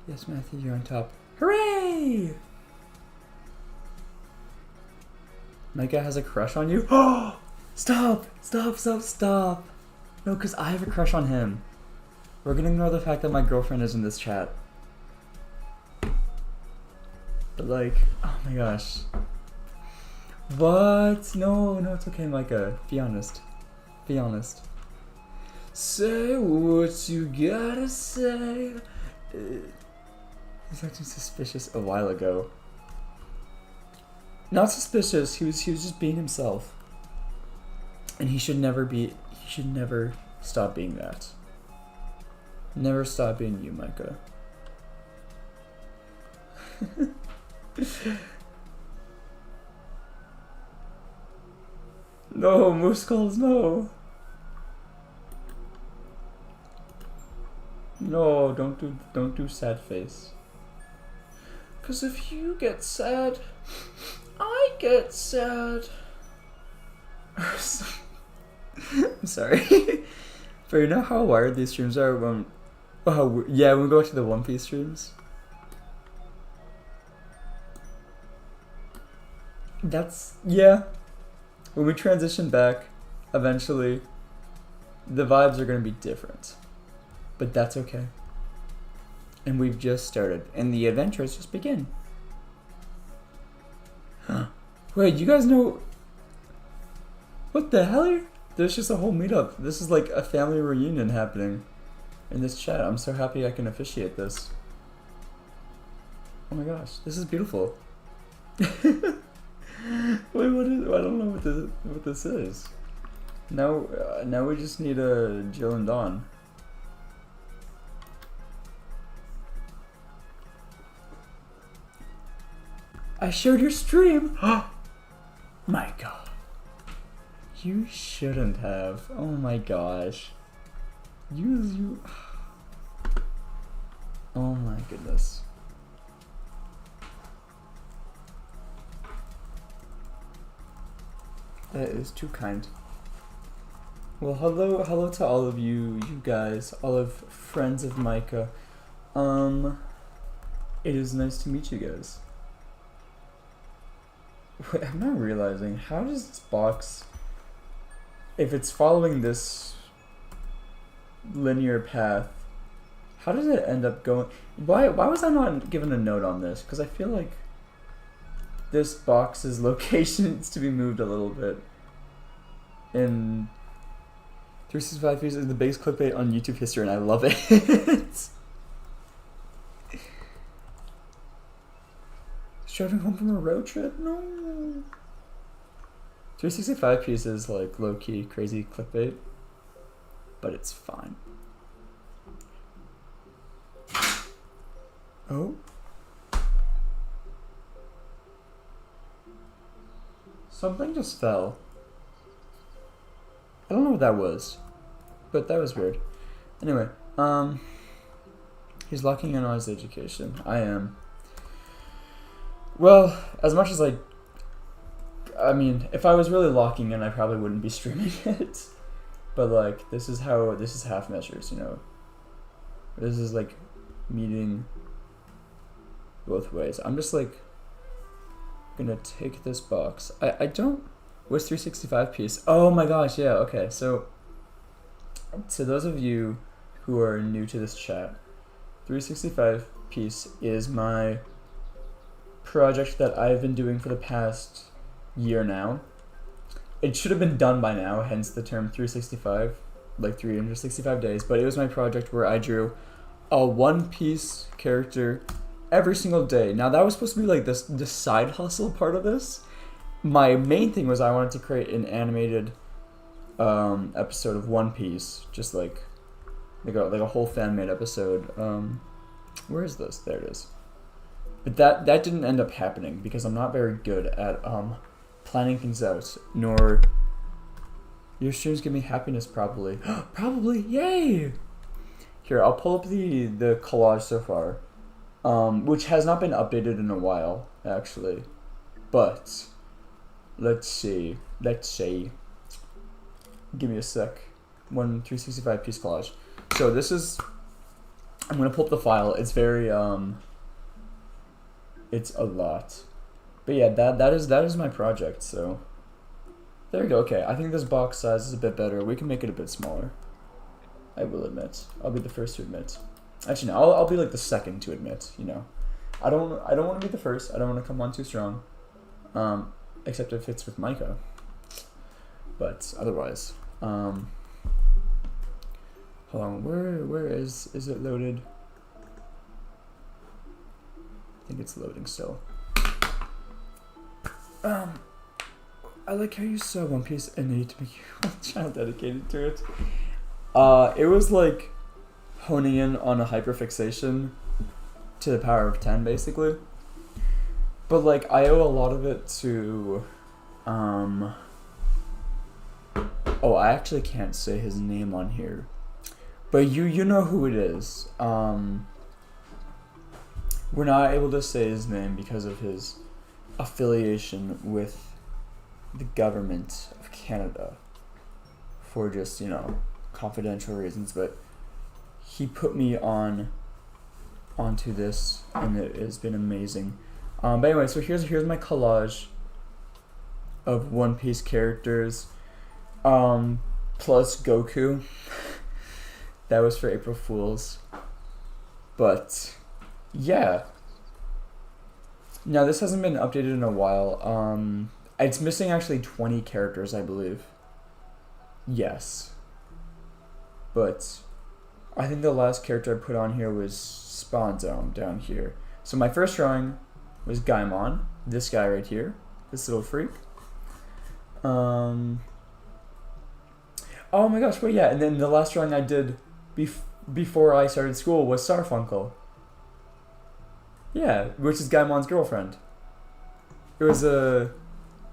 [SPEAKER 1] Yes, Matthew, you're on top. Hooray! Micah has a crush on you? Oh! Stop! No, because I have a crush on him. We're gonna ignore the fact that my girlfriend is in this chat. But like, oh my gosh. What? No, it's okay, Micah. Be honest. Say what you gotta say. He's acting suspicious a while ago. Not suspicious, he was just being himself. And he should never stop being that. Never stop being you, Micah. No, moose skulls, no. No, don't do sad face. 'Cause if you get sad, I get sad. I'm sorry. But you know how wired these streams are when when we go to the One Piece streams? Yeah. When we transition back, eventually, the vibes are going to be different. But that's okay. And we've just started. And the adventures just begin. Huh. Wait, you guys know... What the hell? There's just a whole meetup. This is like a family reunion happening in this chat. I'm so happy I can officiate this. Oh my gosh, this is beautiful. Wait, what is? I don't know what this is. Now we just need a Jill and Dawn. I showed your stream. My God. You shouldn't have. Oh my gosh. You. Oh my goodness. That is too kind. Well, hello to all of you guys, all of friends of Micah. It is nice to meet you guys. Wait, I'm not realizing, how does this box, if it's following this linear path, how does it end up going? Why was I not given a note on this? Because I feel like this box's location needs to be moved a little bit. And 365 views is the biggest clickbait on YouTube history, and I love it. Driving home from a road trip? No. 365 pieces like low-key crazy clickbait, but it's fine. Oh. Something just fell. I don't know what that was, but that was weird. Anyway, he's locking in on his education. I am. Well, as much as I mean, if I was really locking in, I probably wouldn't be streaming it. But like, this is half measures, you know. This is like meeting both ways. I'm just like gonna take this box. I don't. What's 365 piece? Oh my gosh, yeah. Okay, so to those of you who are new to this chat, 365 piece is my project that I've been doing for the past year now. It should have been done by now, hence the term 365, like 365 days, but it was my project where I drew a One Piece character every single day. Now that was supposed to be like this side hustle part of this. My main thing was I wanted to create an animated episode of One Piece, just like a whole fan-made episode. Where is this? There it is. But that didn't end up happening because I'm not very good at planning things out, nor your streams give me happiness probably. Probably, yay! Here, I'll pull up the collage so far, which has not been updated in a while, actually. But let's see. Give me a sec. 365 piece collage. So this is, I'm gonna pull up the file. It's very it's a lot, but yeah, that is my project. So there you go. Okay, I think this box size is a bit better. We can make it a bit smaller. I will admit. I'll be the first to admit. Actually, no, I'll be like the second to admit. You know, I don't want to be the first. I don't want to come on too strong. Except if it's with Micah. But otherwise, hold on. Where is it loaded? I think it's loading still. I like how you saw One Piece and need to make your channel dedicated to it. It was like honing in on a hyperfixation to the power of 10, basically. But like, I owe a lot of it to, oh, I actually can't say his name on here, but you know who it is. We're not able to say his name because of his affiliation with the government of Canada for just, you know, confidential reasons, but he put me onto this and it has been amazing. But anyway, so here's my collage of One Piece characters, plus Goku. That was for April Fools. But yeah. Now this hasn't been updated in a while. It's missing actually 20 characters, I believe. Yes. But I think the last character I put on here was Spawn Zone down here. So my first drawing was Gaimon, this guy right here, this little freak. Oh my gosh, wait, yeah, and then the last drawing I did before I started school was Starfunkel. Yeah, which is Gaimon's girlfriend. It was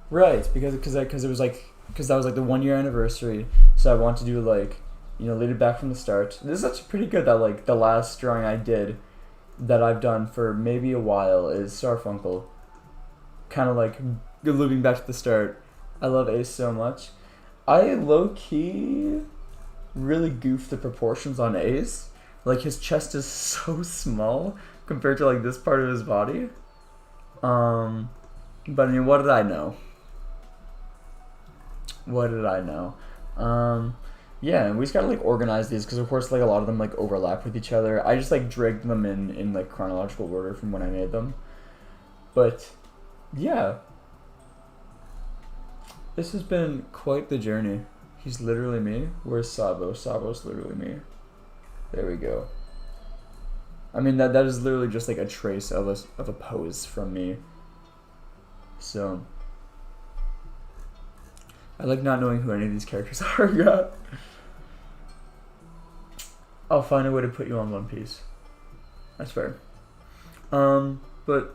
[SPEAKER 1] right, because it was like, because that was like the 1 year anniversary, so I wanted to do like, you know, lead it back from the start. This is actually pretty good that like the last drawing I did that I've done for maybe a while is Starfunkel. Kind of like looping back to the start. I love Ace so much. I low-key really goofed the proportions on Ace. Like his chest is so small compared to like this part of his body. But I mean, what did I know? What did I know? Yeah, and we just gotta like organize these because of course like a lot of them like overlap with each other. I just like dragged them in like chronological order from when I made them. But yeah, this has been quite the journey. He's literally me. Where's Sabo? Sabo's literally me. There we go. I mean that is literally just like a trace of a pose from me. So I like not knowing who any of these characters are yet. I'll find a way to put you on One Piece. That's fair. But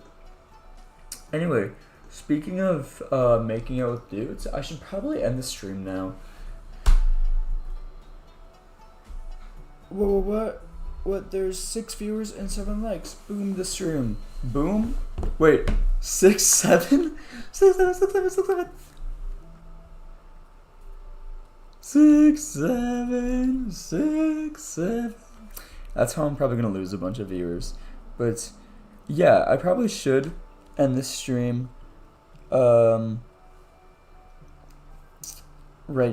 [SPEAKER 1] anyway, speaking of making out with dudes, I should probably end the stream now. Whoa, what? There's 6 viewers and 7 likes. Boom the stream. Boom? Wait, 6, 7? 6, 7, 6, 7, 6, 7. 6, 7, 6, 7. That's how I'm probably gonna lose a bunch of viewers. But yeah, I probably should end this stream right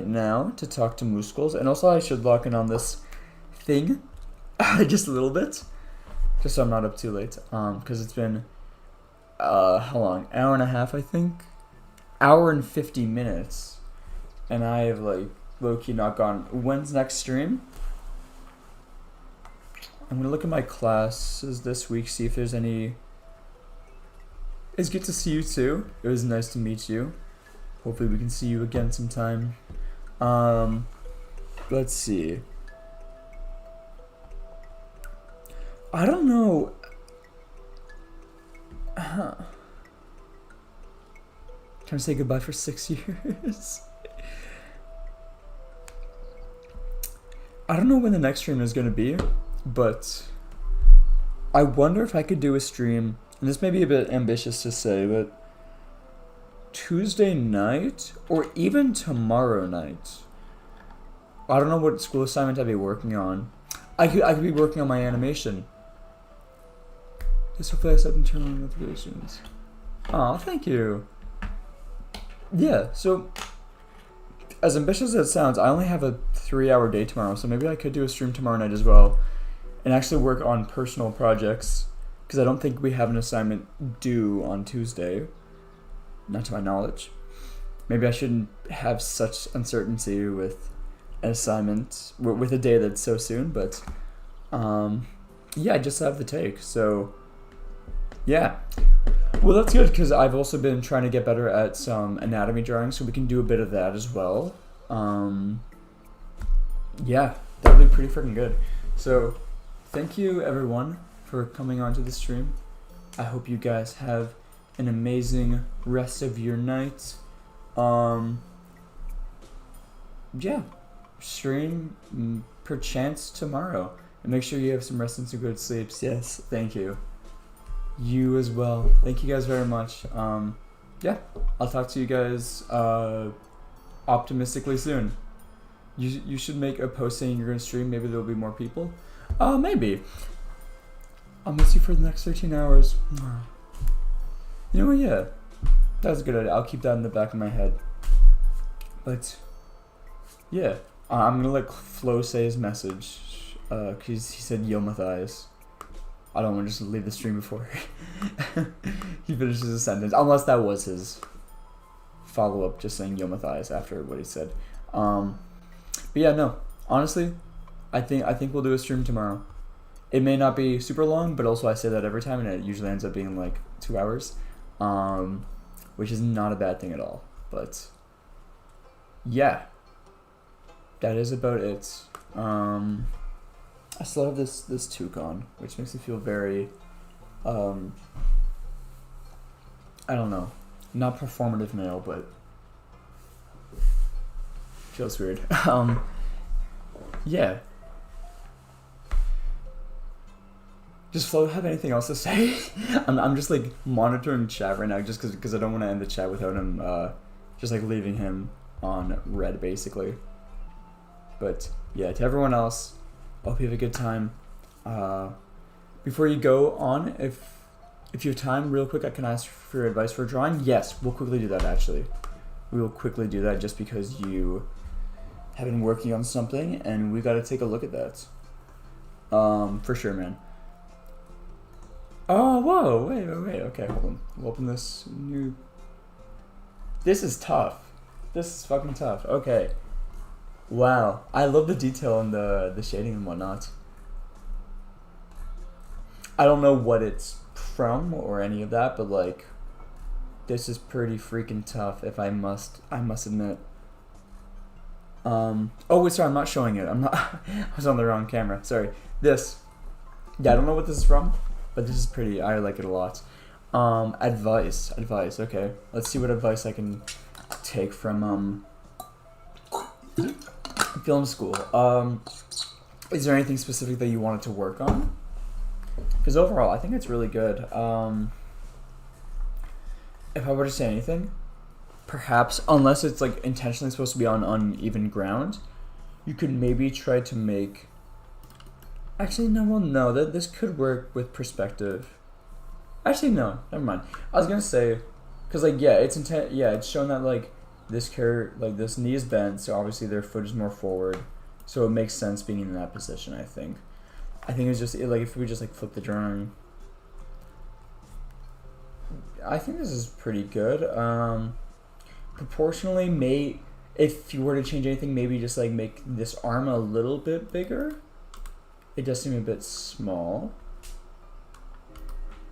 [SPEAKER 1] now to talk to Muscles. And also I should lock in on this thing just a little bit, just so I'm not up too late. Because it's been how long? Hour and a half, I think. Hour and 50 minutes. And I have like low-key not gone. When's next stream? I'm gonna look at my classes this week, see if there's any. It's good to see you too. It was nice to meet you. Hopefully we can see you again sometime. Let's see. I don't know. Can I say goodbye for 6 years? I don't know when the next stream is going to be, but I wonder if I could do a stream, and this may be a bit ambitious to say, but Tuesday night or even tomorrow night. I don't know what school assignment I'd be working on. I could be working on my animation. Just hopefully I set and turn on notifications. Aw, thank you. Yeah, so as ambitious as it sounds, I only have a 3-hour day tomorrow, so maybe I could do a stream tomorrow night as well and actually work on personal projects, because I don't think we have an assignment due on Tuesday, not to my knowledge. Maybe I shouldn't have such uncertainty with an assignment, with a day that's so soon, but yeah, I just have the take, so yeah. Well, that's good, because I've also been trying to get better at some anatomy drawing, so we can do a bit of that as well. Yeah, that would be pretty freaking good. So, thank you everyone for coming onto the stream. I hope you guys have an amazing rest of your night. Yeah, stream perchance tomorrow. And make sure you have some rest and some good sleeps. Yes, thank you. You as well. Thank you guys very much. Yeah, I'll talk to you guys optimistically soon. You should make a post saying you're gonna stream. Maybe there'll be more people. Maybe. I'll miss you for the next 13 hours. You know what? Yeah, that's a good idea. I'll keep that in the back of my head. But yeah, I'm gonna let Flo say his message. Cause he said "Yo Matthias." I don't want to just leave the stream before he finishes his sentence, unless that was his follow-up, just saying "Yo Matthias" after what he said. But yeah, no. Honestly, I think we'll do a stream tomorrow. It may not be super long, but also I say that every time, and it usually ends up being like 2 hours, which is not a bad thing at all. But yeah, that is about it. I still have this toque on, which makes me feel very, I don't know, not performative male, but feels weird. Yeah. Does Flo have anything else to say? I'm just like monitoring chat right now, just because I don't want to end the chat without him, just like leaving him on red basically. But yeah, to everyone else, I hope you have a good time. Before you go on, if you have time, real quick, I can ask for your advice for drawing. Yes, we'll quickly do that. Actually, we will quickly do that just because you have been working on something, and we got to take a look at that. For sure, man. Oh, whoa, wait. Okay, hold on. We'll open this new. This is tough. This is fucking tough. Okay. Wow, I love the detail and the shading and whatnot. I don't know what it's from or any of that, but like, this is pretty freaking tough. If I must admit. Oh wait, sorry, I'm not showing it. I'm not. I was on the wrong camera. Sorry. This. Yeah, I don't know what this is from, but this is pretty. I like it a lot. Advice. Okay, let's see what advice I can take from film school. Is there anything specific that you wanted to work on? Because overall, I think it's really good. If I were to say anything, perhaps, unless it's like intentionally supposed to be on uneven ground, you could maybe try to make. Actually, no. Well, no. That this could work with perspective. Actually, no. Never mind. I was gonna say, cause like yeah, it's it's shown that like this this knee is bent, so obviously their foot is more forward, so it makes sense being in that position. I think it's just like if we just like flip the drawing. I think this is pretty good. Proportionally, if you were to change anything, maybe just like make this arm a little bit bigger. It does seem a bit small,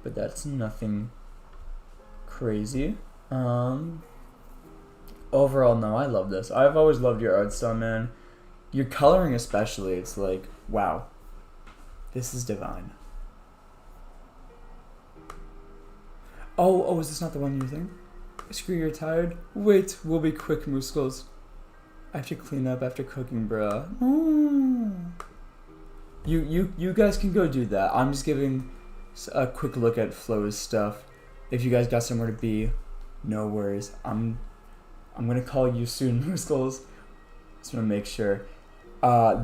[SPEAKER 1] but that's nothing crazy. Overall, no, I love this. I've always loved your art style, man. Your coloring especially, it's like, wow. This is divine. Oh, is this not the one you think? Screw, you're tired? Wait, we'll be quick, Muscles. I have to clean up after cooking, bruh. You guys can go do that. I'm just giving a quick look at Flo's stuff. If you guys got somewhere to be, no worries. I'm gonna call you soon, Muscles. Just wanna make sure.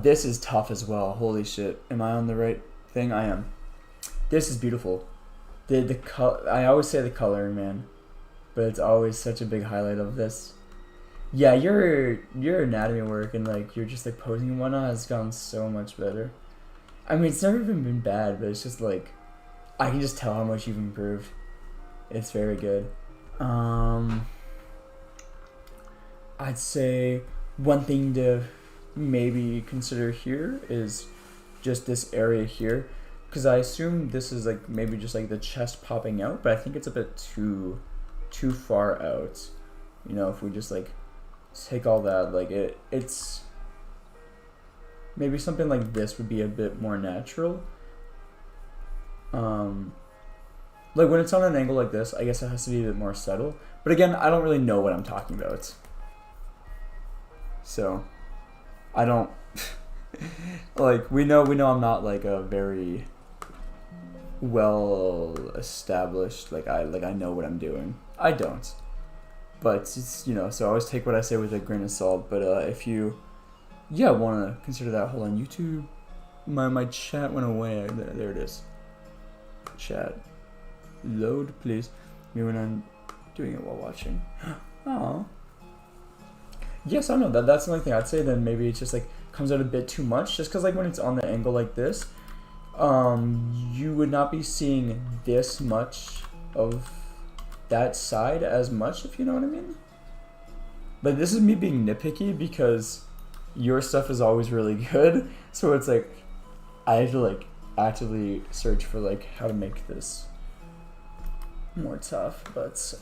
[SPEAKER 1] This is tough as well. Holy shit. Am I on the right thing? I am. This is beautiful. I always say the coloring, man, but it's always such a big highlight of this. Yeah, your anatomy work and like you're just like posing and whatnot has gone so much better. I mean, it's never even been bad, but it's just like I can just tell how much you've improved. It's very good. I'd say one thing to maybe consider here is just this area here, because I assume this is like maybe just like the chest popping out, but I think it's a bit too far out. You know, if we just like take all that, like it's maybe something like this would be a bit more natural. Like when it's on an angle like this, I guess it has to be a bit more subtle. But again, I don't really know what I'm talking about. So, I don't, like, we know I'm not like a very well established, like I know what I'm doing. I don't. But it's, you know, so I always take what I say with a grain of salt. But if you want to consider that. Hold on, YouTube. My chat went away. There it is. Chat. Load, please. Me when I'm doing it while watching. Oh. Yes, I know that's the only thing I'd say. Then maybe it just like comes out a bit too much, just because like when it's on the angle like this, you would not be seeing this much of that side as much, if you know what I mean. But this is me being nitpicky because your stuff is always really good, so it's like I have to like actively search for like how to make this more tough, but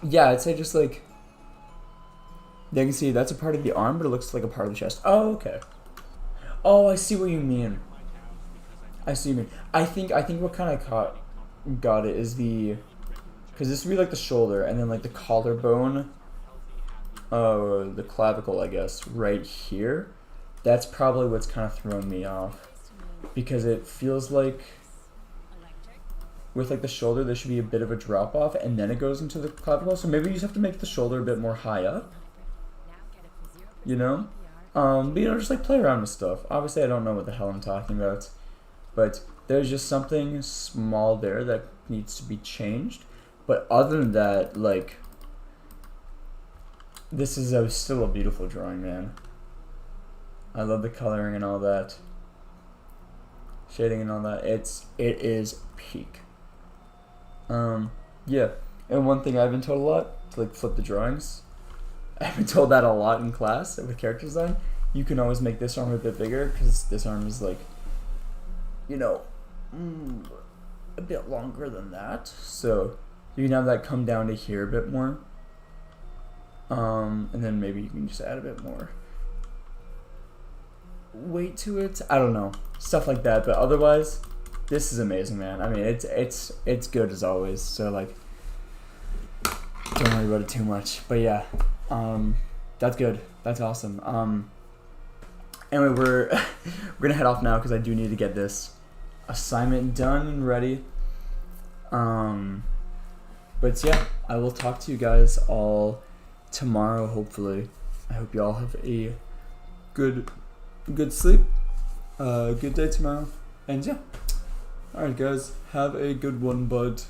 [SPEAKER 1] yeah, I'd say just like, you can see that's a part of the arm, but it looks like a part of the chest. Oh, okay. Oh, I see what you mean. I see what you mean. I think what kind of got it is because this would be like the shoulder, and then like the collarbone, the clavicle, I guess, right here. That's probably what's kind of throwing me off, because it feels like with like the shoulder there should be a bit of a drop off, and then it goes into the clavicle. So maybe you just have to make the shoulder a bit more high up, you know. But you know, just like play around with stuff. Obviously, I don't know what the hell I'm talking about, but there's just something small there that needs to be changed. But other than that, like, this is still a beautiful drawing, man. I love the coloring and all that, shading and all that. It is peak. Yeah. And one thing I've been told a lot, to like flip the drawings. I've been told that a lot in class with character design. You can always make this arm a bit bigger, because this arm is like, you know, a bit longer than that. So you can have that come down to here a bit more. And then maybe you can just add a bit more weight to it. I don't know, stuff like that. But otherwise, this is amazing, man. I mean, it's good as always. So like, don't worry about it too much. But yeah, that's good. That's awesome. Anyway, we're gonna head off now because I do need to get this assignment done and ready. But yeah, I will talk to you guys all tomorrow, hopefully. I hope you all have a good sleep, good day tomorrow, and yeah. Alright guys, have a good one, bud.